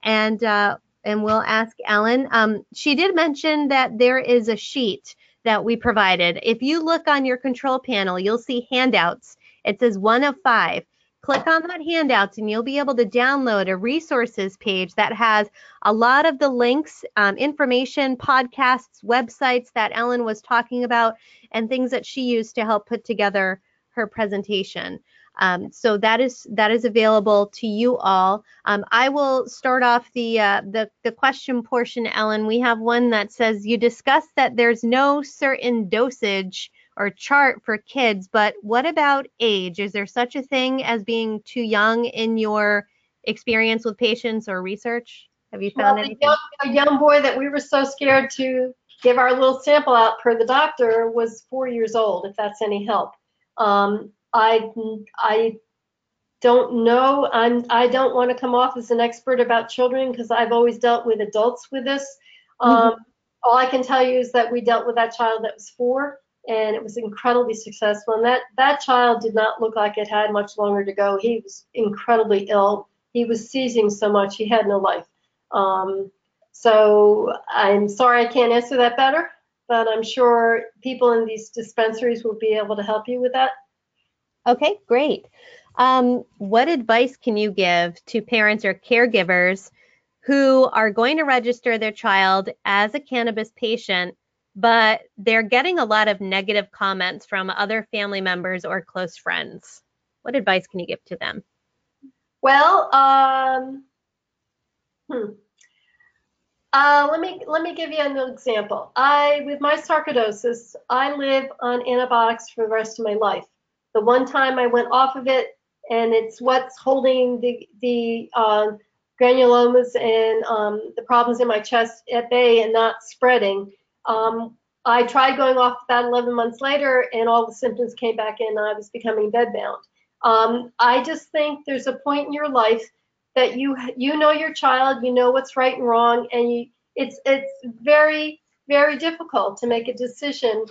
and we'll ask Ellen. She did mention that there is a sheet that we provided. If you look on your control panel, you'll see handouts. It says 1 of 5. Click on that handouts and you'll be able to download a resources page that has a lot of the links, information, podcasts, websites that Ellen was talking about, and things that she used to help put together her presentation. So that is available to you all. I will start off the question portion, Ellen. We have one that says, you discussed that there's no certain dosage or chart for kids, but what about age? Is there such a thing as being too young in your experience with patients or research? Have you found anything? A young boy that we were so scared to give our little sample out per the doctor was 4 years old, if that's any help. I don't know. I don't want to come off as an expert about children because I've always dealt with adults with this. All I can tell you is that we dealt with that child that was 4, and it was incredibly successful. And that child did not look like it had much longer to go. He was incredibly ill. He was seizing so much. He had no life. So I'm sorry I can't answer that better, but I'm sure people in these dispensaries will be able to help you with that. Okay, great. What advice can you give to parents or caregivers who are going to register their child as a cannabis patient, but they're getting a lot of negative comments from other family members or close friends? What advice can you give to them? Well, let me give you an example. With my sarcoidosis, I live on antibiotics for the rest of my life. The one time I went off of it, and it's what's holding the granulomas and the problems in my chest at bay and not spreading. I tried going off about 11 months later, and all the symptoms came back in, and I was becoming bedbound. I just think there's a point in your life that you know your child, you know what's right and wrong, and it's very, very difficult to make a decision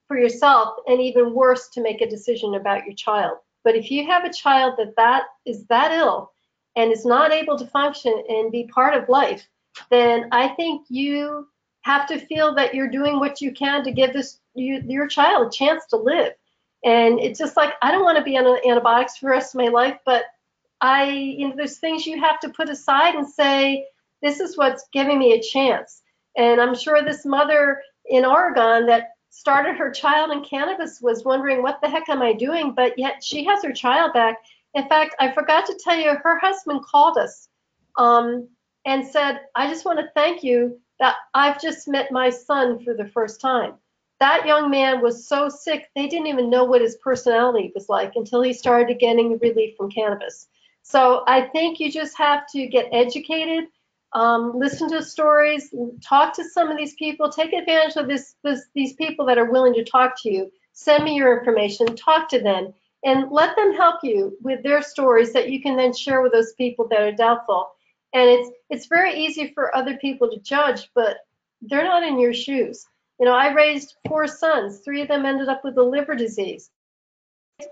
for yourself, and even worse, to make a decision about your child. But if you have a child that is that ill and is not able to function and be part of life, then I think you have to feel that you're doing what you can to give your child a chance to live. And it's just like, I don't want to be on antibiotics for the rest of my life, but there's things you have to put aside and say, this is what's giving me a chance. And I'm sure this mother in Oregon that started her child in cannabis was wondering, what the heck am I doing? But yet she has her child back. In fact, I forgot to tell you, her husband called us and said, I just want to thank you that I've just met my son for the first time. That young man was so sick, they didn't even know what his personality was like until he started getting relief from cannabis. So I think you just have to get educated, listen to stories, talk to some of these people, take advantage of these people that are willing to talk to you. Send me your information, talk to them, and let them help you with their stories that you can then share with those people that are doubtful. And it's very easy for other people to judge, but they're not in your shoes. You know, I raised 4 sons. 3 of them ended up with a liver disease.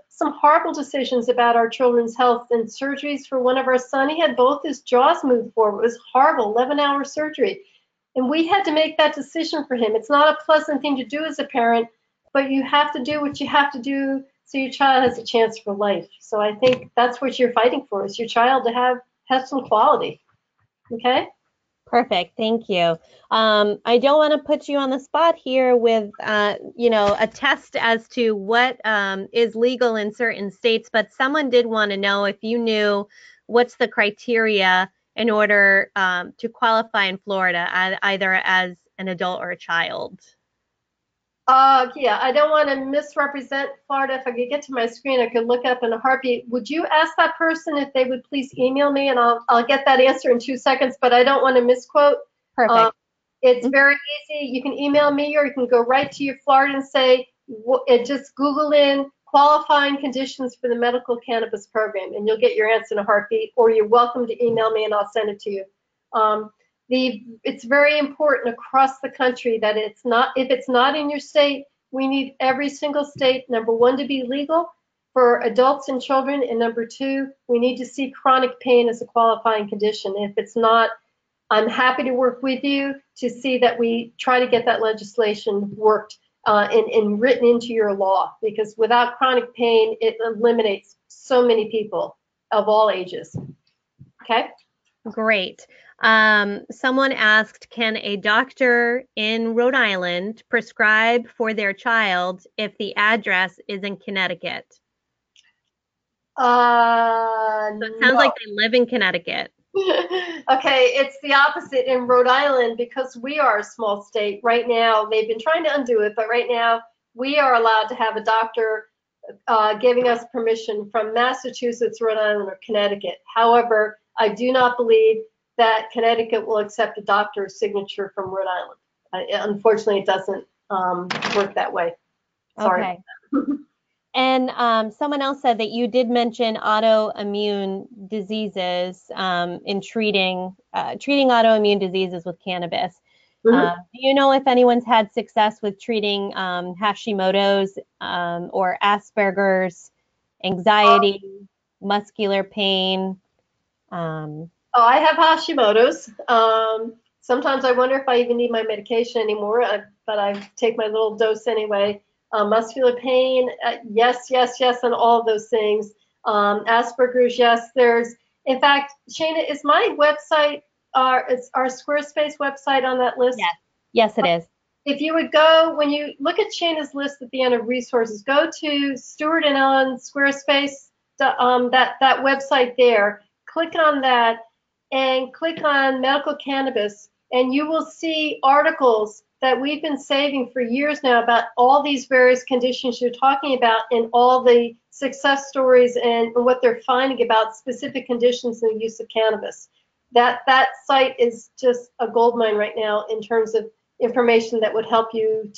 Some horrible decisions about our children's health and surgeries for one of our sons. He had both his jaws moved forward. It was horrible, 11-hour surgery. And we had to make that decision for him. It's not a pleasant thing to do as a parent, but you have to do what you have to do so your child has a chance for life. So I think that's what you're fighting for, is your child to have some quality. Okay? Perfect. Thank you. I don't want to put you on the spot here with, a test as to what is legal in certain states, but someone did want to know if you knew what's the criteria in order to qualify in Florida, either as an adult or a child. Yeah, I don't want to misrepresent Florida. If I could get to my screen, I could look up in a heartbeat. Would you ask that person if they would please email me, and I'll get that answer in 2 seconds, but I don't want to misquote. Um, Perfect. it's very easy. You can email me, or you can go right to your Florida and say, just Google in qualifying conditions for the medical cannabis program, and you'll get your answer in a heartbeat, or you're welcome to email me and I'll send it to you. It's very important across the country that if it's not in your state, we need every single state, number one, to be legal for adults and children, and number two, we need to see chronic pain as a qualifying condition. If it's not, I'm happy to work with you to see that we try to get that legislation worked and written into your law, because without chronic pain, it eliminates so many people of all ages. Okay? Great. Someone asked, can a doctor in Rhode Island prescribe for their child if the address is in Connecticut? So it sounds No. like they live in Connecticut. Okay, it's the opposite in Rhode Island because we are a small state. Right now, they've been trying to undo it, but right now we are allowed to have a doctor giving us permission from Massachusetts, Rhode Island, or Connecticut. However, I do not believe that Connecticut will accept a doctor's signature from Rhode Island. Unfortunately, it doesn't work that way. Sorry. Okay. And someone else said that you did mention autoimmune diseases in treating autoimmune diseases with cannabis. Mm-hmm. Do you know if anyone's had success with treating Hashimoto's or Asperger's, anxiety, muscular pain? I have Hashimoto's. Sometimes I wonder if I even need my medication anymore, but I take my little dose anyway. Muscular pain, yes, yes, yes, and all of those things. Asperger's, yes. In fact, Shana, is my website, is our Squarespace website on that list? Yes, yes, it is. If you would go, when you look at Shana's list at the end of resources, go to Stuart and Ellen Squarespace, that website there. Click on that and click on medical cannabis, and you will see articles that we've been saving for years now about all these various conditions you're talking about and all the success stories and what they're finding about specific conditions in the use of cannabis. That site is just a goldmine right now in terms of information that would help you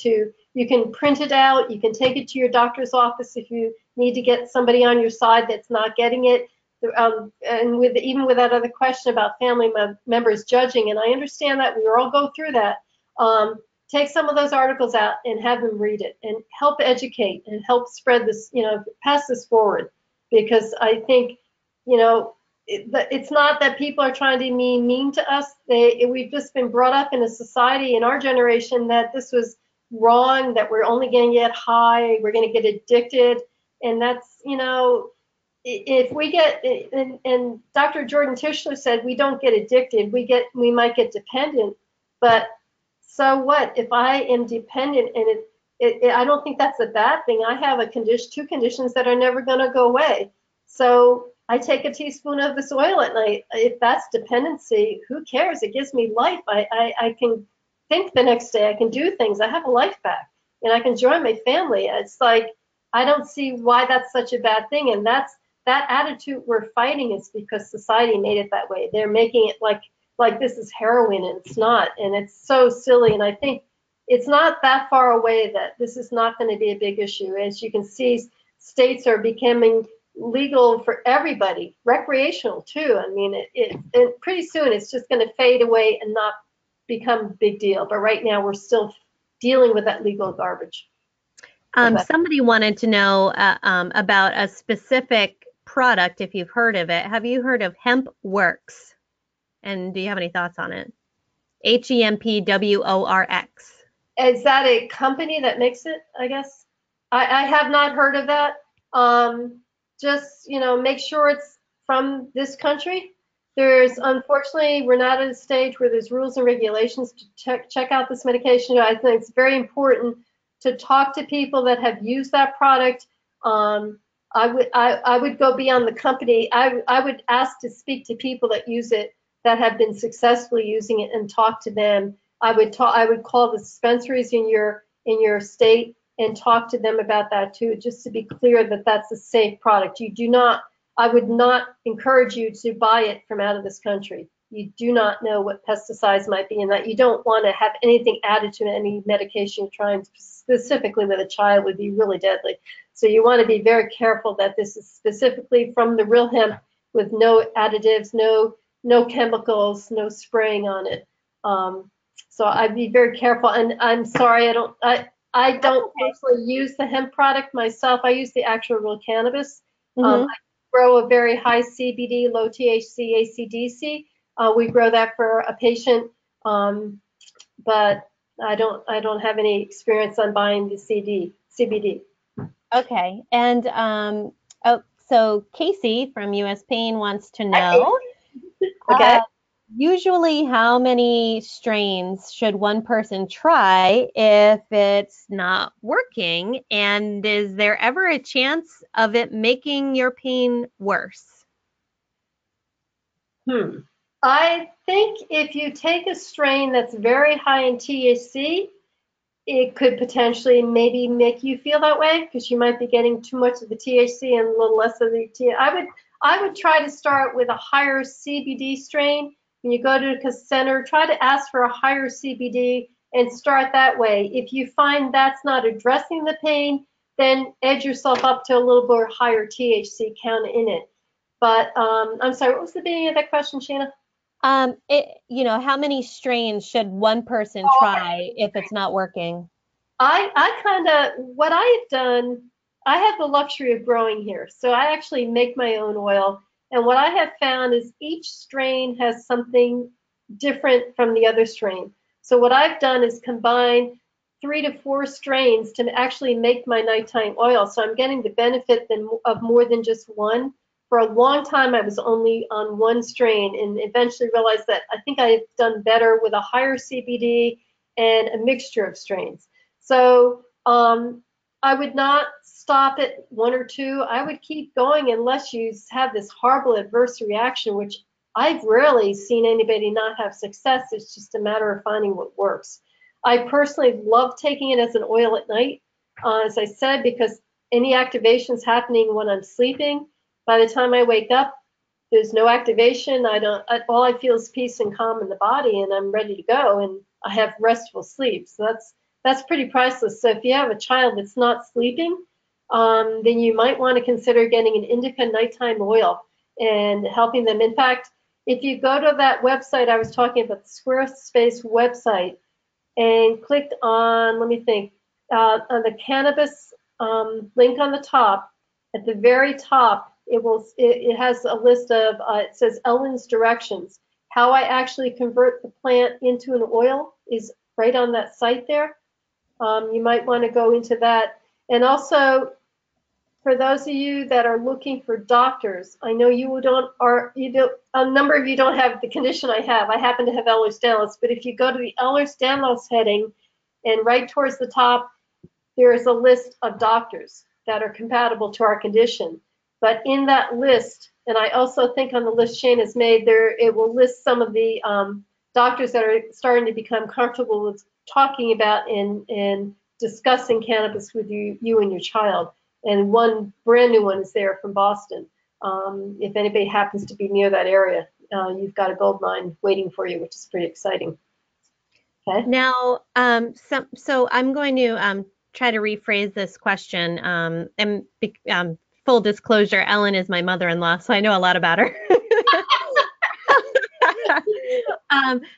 you can print it out, you can take it to your doctor's office if you need to get somebody on your side that's not getting it. And even with that other question about family members judging, and I understand that, we all go through that. Take some of those articles out and have them read it and help educate and help spread this, pass this forward. Because I think, it's not that people are trying to be mean to us. We've just been brought up in a society in our generation that this was wrong, that we're only going to get high, we're going to get addicted. And that's, if we get, and Dr. Jordan Tischler said, we don't get addicted, we might get dependent, but so what? If I am dependent, and I don't think that's a bad thing. I have two conditions that are never going to go away. So I take a teaspoon of this oil at night. If that's dependency, who cares? It gives me life. I can think the next day. I can do things. I have a life back, and I can join my family. It's like, I don't see why that's such a bad thing. And that attitude we're fighting is because society made it that way. They're making it like this is heroin, and it's not, and it's so silly. And I think it's not that far away that this is not going to be a big issue. As you can see, states are becoming legal for everybody, recreational too. I mean, it pretty soon it's just going to fade away and not become a big deal. But right now we're still dealing with that legal garbage. Somebody wanted to know about a specific product, if you've heard of it. Have you heard of Hemp Works? And do you have any thoughts on it? HEMPWORX. Is that a company that makes it, I guess? I have not heard of that. Just, make sure it's from this country, Unfortunately, we're not at a stage where there's rules and regulations to check out this medication. I think it's very important to talk to people that have used that product. I would go beyond the company. I would ask to speak to people that use it, that have been successfully using it, and talk to them. I would call the dispensaries in your state and talk to them about that too, just to be clear that that's a safe product. I would not encourage you to buy it from out of this country. You do not know what pesticides might be in that. You don't want to have anything added to any medication you're trying, specifically with a child, would be really deadly. So you want to be very careful that this is specifically from the real hemp with no additives, no chemicals, no spraying on it. So I'd be very careful. And I'm sorry, I don't actually use the hemp product myself. I use the actual real cannabis. I grow a very high CBD, low THC, ACDC. We grow that for a patient, but I don't have any experience on buying the CBD. Okay, and so Casey from US Pain wants to know, Okay. Usually how many strains should one person try if it's not working? And is there ever a chance of it making your pain worse? I think if you take a strain that's very high in THC, it could potentially maybe make you feel that way because you might be getting too much of the THC and a little less of the THC. I would try to start with a higher CBD strain. When you go to the center, try to ask for a higher CBD and start that way. If you find that's not addressing the pain, then edge yourself up to a little bit higher THC count in it. But I'm sorry, what was the beginning of that question, Shanna? How many strains should one person try if it's not working? What I've done, I have the luxury of growing here. So I actually make my own oil. And what I have found is each strain has something different from the other strain. So what I've done is combine 3 to 4 strains to actually make my nighttime oil. So I'm getting the benefit of more than just one. For a long time, I was only on one strain and eventually realized that I think I've done better with a higher CBD and a mixture of strains. So I would not stop at 1 or 2. I would keep going unless you have this horrible adverse reaction, which I've rarely seen anybody not have success. It's just a matter of finding what works. I personally love taking it as an oil at night, as I said, because any activation's happening when I'm sleeping. By the time I wake up, there's no activation. All I feel is peace and calm in the body, and I'm ready to go, and I have restful sleep. So that's pretty priceless. So if you have a child that's not sleeping, then you might want to consider getting an indica nighttime oil and helping them. In fact, if you go to that website I was talking about, the Squarespace website, and clicked on, let me think, on the cannabis link on the top, at the very top, it has a list of, it says Ellen's directions. How I actually convert the plant into an oil is right on that site there. You might want to go into that. And also, for those of you that are looking for doctors, I know a number of you don't have the condition I have. I happen to have Ehlers-Danlos, but if you go to the Ehlers-Danlos heading and right towards the top, there is a list of doctors that are compatible to our condition. But in that list, and I also think on the list Shane has made there, it will list some of the doctors that are starting to become comfortable with talking about and discussing cannabis with you and your child. And one brand new one is there from Boston. If anybody happens to be near that area, you've got a gold mine waiting for you, which is pretty exciting. Okay. Now, so I'm going to try to rephrase this question. And full disclosure, Ellen is my mother-in-law, so I know a lot about her.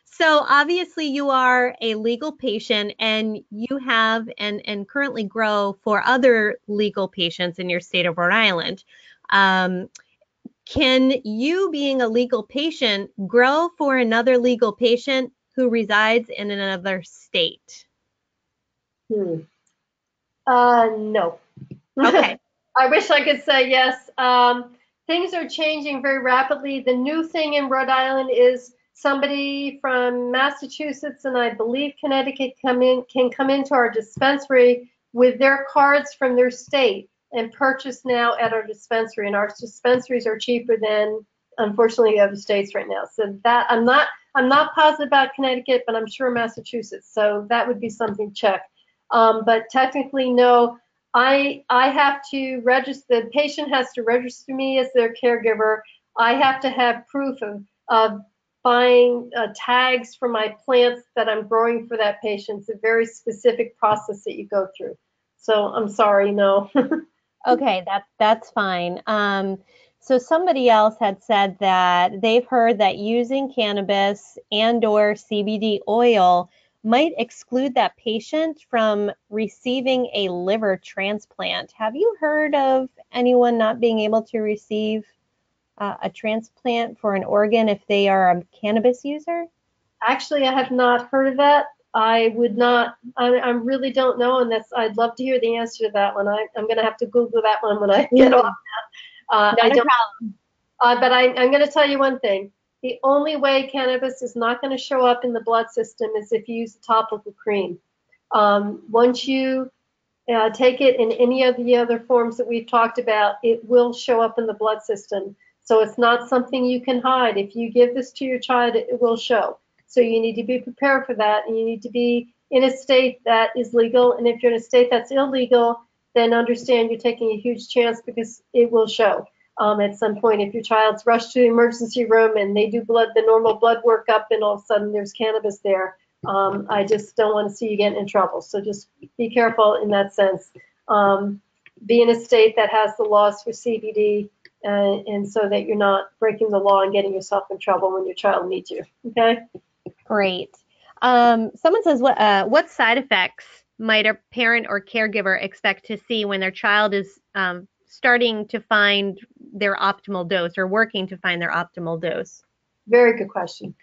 So obviously you are a legal patient and you have and currently grow for other legal patients in your state of Rhode Island. Can you, being a legal patient, grow for another legal patient who resides in another state? No. Okay. I wish I could say yes. things are changing very rapidly. The new thing in Rhode Island is somebody from Massachusetts and I believe Connecticut can come into our dispensary with their cards from their state and purchase now at our dispensary. And our dispensaries are cheaper than, unfortunately, the other states right now. So that I'm not positive about Connecticut, but I'm sure Massachusetts. So that would be something to check. But technically, no. I have to register, the patient has to register me as their caregiver. I have to have proof of buying tags for my plants that I'm growing for that patient. It's a very specific process that you go through. So I'm sorry, no. Okay, that's fine. So somebody else had said that they've heard that using cannabis and/or CBD oil might exclude that patient from receiving a liver transplant. Have you heard of anyone not being able to receive a transplant for an organ if they are a cannabis user? Actually, I have not heard of that. I would not, I really don't know, and I'd love to hear the answer to that one. I'm going to have to Google that one when I get off. Not I a don't, problem. but I'm going to tell you one thing. The only way cannabis is not going to show up in the blood system is if you use a topical cream. Once you take it in any of the other forms that we've talked about, it will show up in the blood system. So it's not something you can hide. If you give this to your child, it will show. So you need to be prepared for that, and you need to be in a state that is legal. And if you're in a state that's illegal, then understand you're taking a huge chance because it will show. At some point, if your child's rushed to the emergency room and they do the normal blood workup, and all of a sudden there's cannabis there, I just don't want to see you get in trouble. So just be careful in that sense. Be in a state that has the laws for CBD, and so that you're not breaking the law and getting yourself in trouble when your child needs you. Okay? Great. Someone says, what side effects might a parent or caregiver expect to see when their child is starting to find their optimal dose or working to find their optimal dose? Very good question.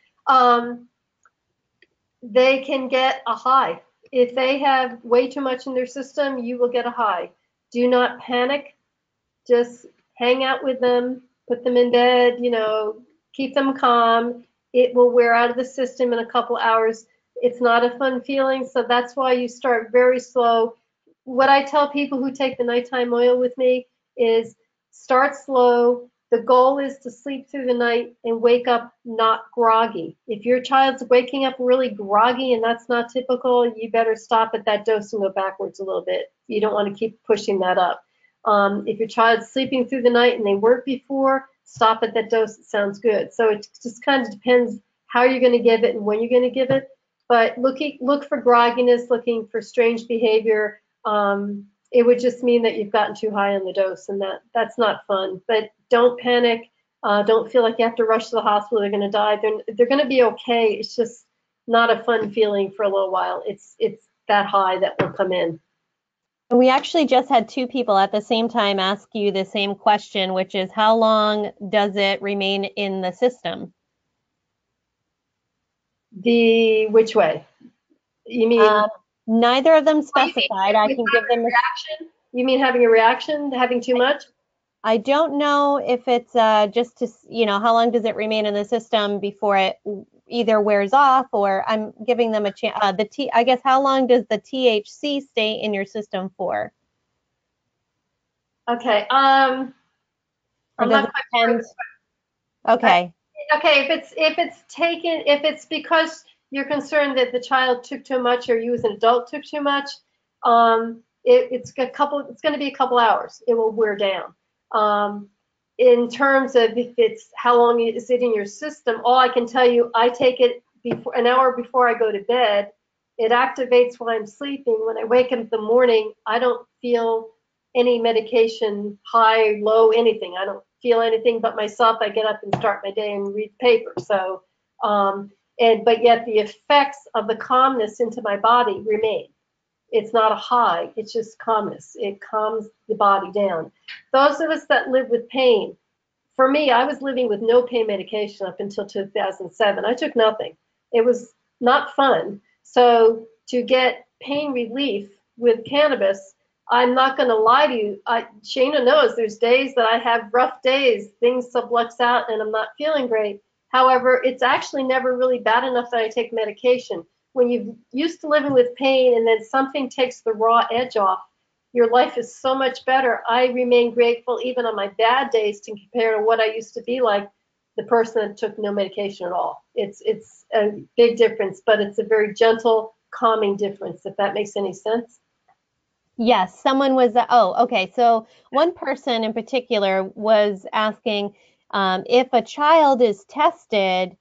They can get a high. If they have way too much in their system, you will get a high. Do not panic. Just hang out with them, put them in bed, keep them calm. It will wear out of the system in a couple hours. It's not a fun feeling, so that's why you start very slow. What I tell people who take the nighttime oil with me is start slow. The goal is to sleep through the night and wake up not groggy. If your child's waking up really groggy and that's not typical, you better stop at that dose and go backwards a little bit. You don't want to keep pushing that up. If your child's sleeping through the night and they weren't before, stop at that dose. It sounds good. So it just kind of depends how you're going to give it and when you're going to give it. But look for grogginess, looking for strange behavior. It would just mean that you've gotten too high on the dose, and that's not fun. But don't panic. Don't feel like you have to rush to the hospital. They're going to die. They're going to be okay. It's just not a fun feeling for a little while. It's that high that will come in. We actually just had two people at the same time ask you the same question, which is how long does it remain in the system? Which way? You mean? Neither of them specified. I can give them a reaction. You mean having a reaction, having too much? I don't know if it's just to, how long does it remain in the system before it either wears off, or I'm giving them a chance. I guess how long does the THC stay in your system for? Okay. I'm not quite sure. Okay. Okay. If it's because you're concerned that the child took too much or you as an adult took too much, it's going to be a couple hours. It will wear down. In terms of if it's how long is it in your system, all I can tell you, I take it an hour before I go to bed. It activates while I'm sleeping. When I wake up in the morning, I don't feel any medication, high, low, anything. I don't feel anything but myself. I get up and start my day and read the paper. So, but yet the effects of the calmness into my body remain. It's not a high, it's just calmness. It calms the body down. Those of us that live with pain, for me, I was living with no pain medication up until 2007. I took nothing. It was not fun. So to get pain relief with cannabis, I'm not going to lie to you. Shayna knows there's days that I have rough days. Things sublux out and I'm not feeling great. However, it's actually never really bad enough that I take medication. When you're used to living with pain and then something takes the raw edge off, your life is so much better. I remain grateful even on my bad days to compare to what I used to be like, the person that took no medication at all. It's a big difference, but it's a very gentle, calming difference, if that makes any sense. Yes, someone was, oh, okay. So one person in particular was asking if a child is tested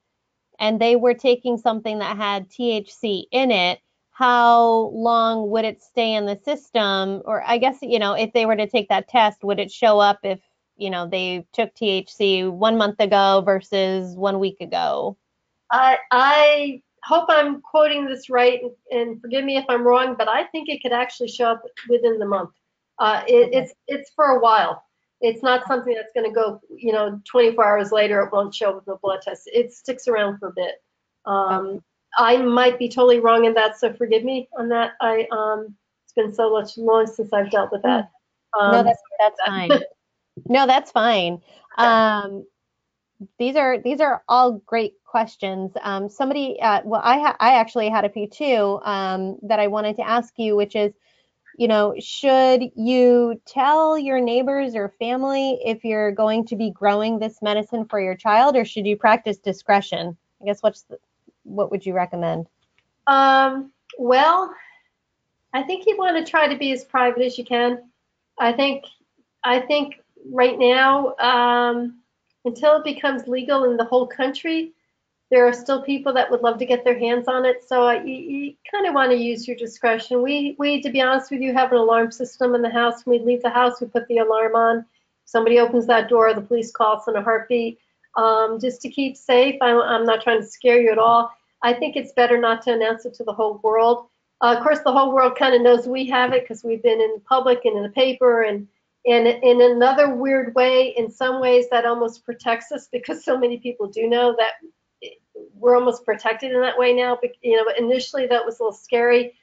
and they were taking something that had THC in it, how long would it stay in the system? Or I guess, if they were to take that test, would it show up if, they took THC 1 month ago versus 1 week ago? I hope I'm quoting this right, and forgive me if I'm wrong, but I think it could actually show up within the month. Okay. It's for a while. It's not something that's going to go, 24 hours later. It won't show up with no blood test. It sticks around for a bit. Okay. I might be totally wrong in that, so forgive me on that. It's been so much long since I've dealt with that. No, Um, that's fine. No, that's fine. Um, these are all great questions. Somebody, well, I actually had a few too that I wanted to ask you, which is, should you tell your neighbors or family if you're going to be growing this medicine for your child, or should you practice discretion? I guess what would you recommend? well, I think you want to try to be as private as you can. I think I think right now, until it becomes legal in the whole country, there are still people that would love to get their hands on it. So you kind of want to use your discretion. We, to be honest with you, have an alarm system in the house. When we leave the house, we put the alarm on. If somebody opens that door, the police call us in a heartbeat. Just to keep safe. I'm not trying to scare you at all. I think it's better not to announce it to the whole world. Of course, the whole world kind of knows we have it because we've been in public and in the paper, and in another weird way, in some ways that almost protects us because so many people do know that we're almost protected in that way now. But, initially that was a little scary.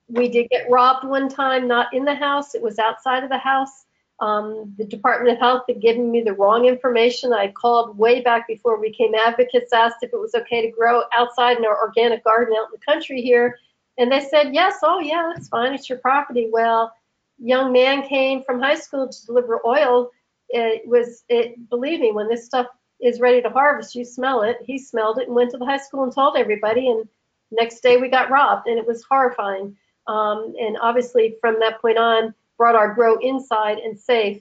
We did get robbed one time, not in the house. It was outside of the house. The Department of Health had given me the wrong information. I called way back before we became advocates, asked if it was okay to grow outside in our organic garden out in the country here. And they said, yes, oh yeah, that's fine, it's your property. Well, young man came from high school to deliver oil. Believe me, when this stuff is ready to harvest, you smell it. He smelled it and went to the high school and told everybody. And next day we got robbed, and it was horrifying. And obviously from that point on, brought our grow inside and safe.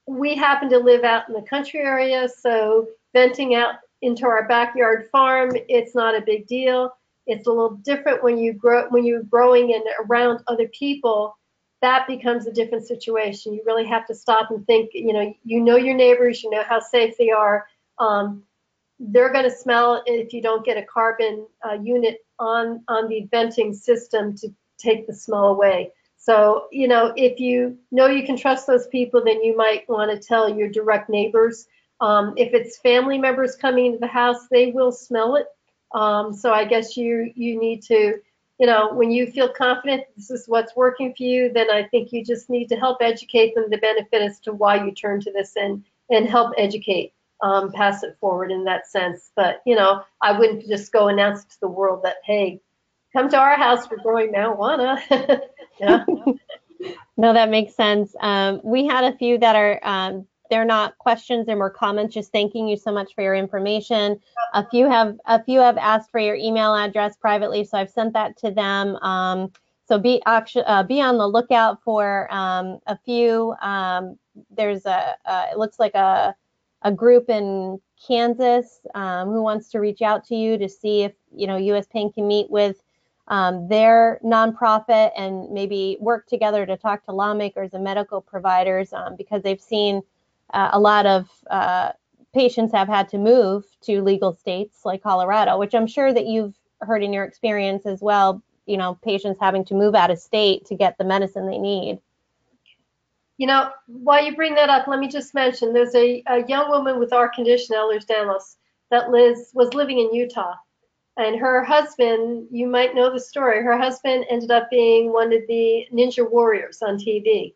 We happen to live out in the country area, so venting out into our backyard farm, it's not a big deal. It's a little different when you're growing and around other people. That becomes a different situation. You really have to stop and think. Your neighbors, you know how safe they are. They're going to smell it if you don't get a carbon unit on the venting system to take the smell away. So, if you know you can trust those people, then you might want to tell your direct neighbors. If it's family members coming into the house, they will smell it. So I guess you need to, when you feel confident this is what's working for you, then I think you just need to help educate them the benefit as to why you turn to this and help educate, pass it forward in that sense. But, I wouldn't just go announce it to the world that, hey, come to our house, we're growing marijuana. Yeah. No, that makes sense. We had a few that are, they're not questions, they're more comments, just thanking you so much for your information. A few have asked for your email address privately, so I've sent that to them. So be on the lookout for a few. There's it looks like a group in Kansas who wants to reach out to you to see if US Pain can meet with their nonprofit and maybe work together to talk to lawmakers and medical providers because they've seen a lot of patients have had to move to legal states like Colorado, which I'm sure that you've heard in your experience as well, patients having to move out of state to get the medicine they need. While you bring that up, let me just mention there's a young woman with our condition, Ehlers-Danlos, that was living in Utah. And her husband, you might know the story, her husband ended up being one of the Ninja Warriors on TV.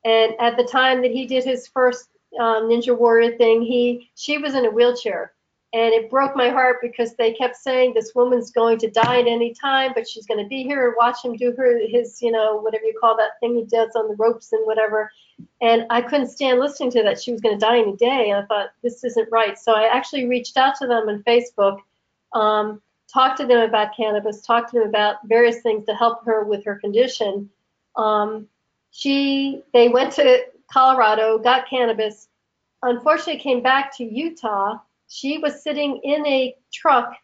And at the time that he did his first Ninja Warrior thing, she was in a wheelchair. And it broke my heart because they kept saying this woman's going to die at any time, but she's going to be here and watch him do his, whatever you call that thing he does on the ropes and whatever. And I couldn't stand listening to that. She was going to die in a day. And I thought, this isn't right. So I actually reached out to them on Facebook, talked to them about cannabis, talked to them about various things to help her with her condition. They went to Colorado, got cannabis, unfortunately came back to Utah. She was sitting in a truck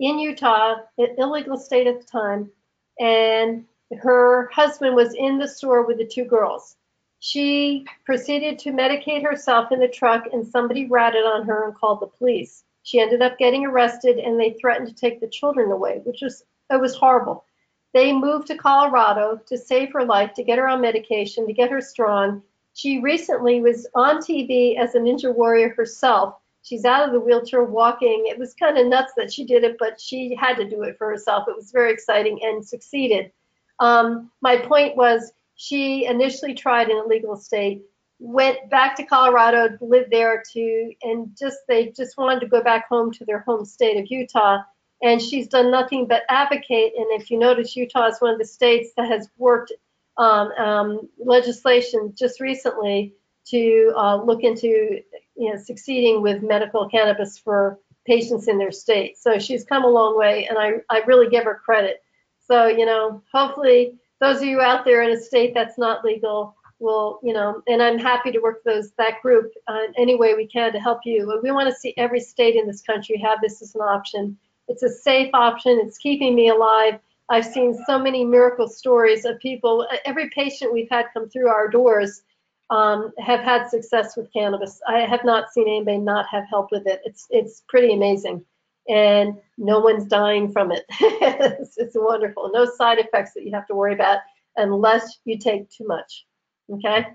in Utah, an illegal state at the time, and her husband was in the store with the two girls. She proceeded to medicate herself in the truck, and somebody ratted on her and called the police. She ended up getting arrested, and they threatened to take the children away, it was horrible. They moved to Colorado to save her life, to get her on medication, to get her strong. She recently was on TV as a Ninja Warrior herself. She's out of the wheelchair walking. It was kind of nuts that she did it, but she had to do it for herself. It was very exciting and succeeded. My point was she initially tried in a legal state, went back to Colorado, lived there and they just wanted to go back home to their home state of Utah. And she's done nothing but advocate. And if you notice, Utah is one of the states that has worked legislation just recently to look into succeeding with medical cannabis for patients in their state. So she's come a long way, and I really give her credit. So, hopefully those of you out there in a state that's not legal will, and I'm happy to work with that group any way we can to help you. But we want to see every state in this country have this as an option. It's a safe option. It's keeping me alive. I've seen so many miracle stories of people. Every patient we've had come through our doors have had success with cannabis. I have not seen anybody not have help with it. It's pretty amazing. And no one's dying from it. It's wonderful. No side effects that you have to worry about unless you take too much. Okay?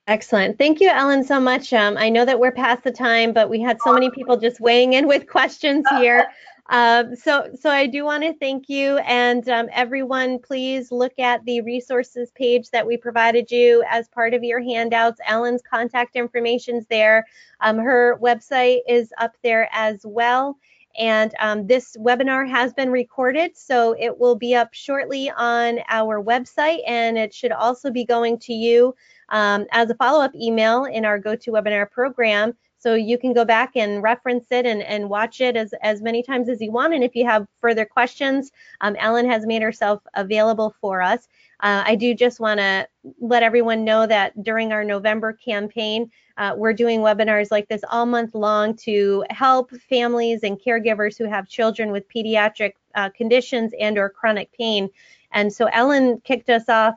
Excellent. Thank you, Ellen, so much. I know that we're past the time, but we had so many people just weighing in with questions here. So I do want to thank you, and everyone, please look at the resources page that we provided you as part of your handouts. Ellen's contact information's there. Her website is up there as well. And this webinar has been recorded, so it will be up shortly on our website, and it should also be going to you as a follow-up email in our GoToWebinar program. So you can go back and reference it and watch it as many times as you want. And if you have further questions, Ellen has made herself available for us. I do just want to let everyone know that during our November campaign, we're doing webinars like this all month long to help families and caregivers who have children with pediatric conditions and or chronic pain. And so Ellen kicked us off,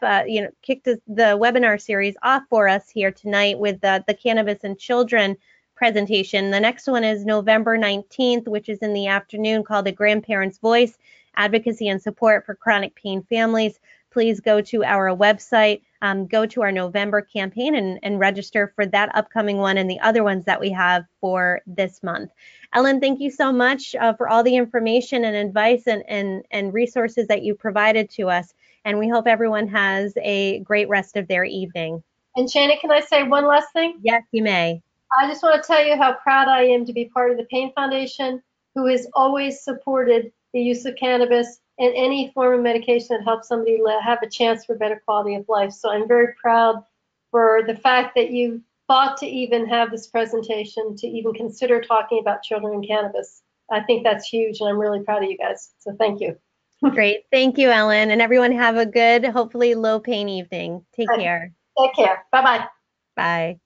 kicked the webinar series off for us here tonight with the Cannabis and Children presentation. The next one is November 19th, which is in the afternoon, called The Grandparent's Voice, Advocacy and Support for Chronic Pain Families. Please go to our website, go to our November campaign and register for that upcoming one and the other ones that we have for this month. Ellen, thank you so much for all the information and advice and resources that you provided to us. And we hope everyone has a great rest of their evening. And Shana, can I say one last thing? Yes, you may. I just want to tell you how proud I am to be part of the Pain Foundation, who has always supported the use of cannabis and any form of medication that helps somebody have a chance for better quality of life. So I'm very proud for the fact that you thought to even have this presentation, to even consider talking about children and cannabis. I think that's huge, and I'm really proud of you guys. So thank you. Great. Thank you, Ellen. And everyone have a good, hopefully low pain evening. Take care. Take care. Bye-bye. Bye.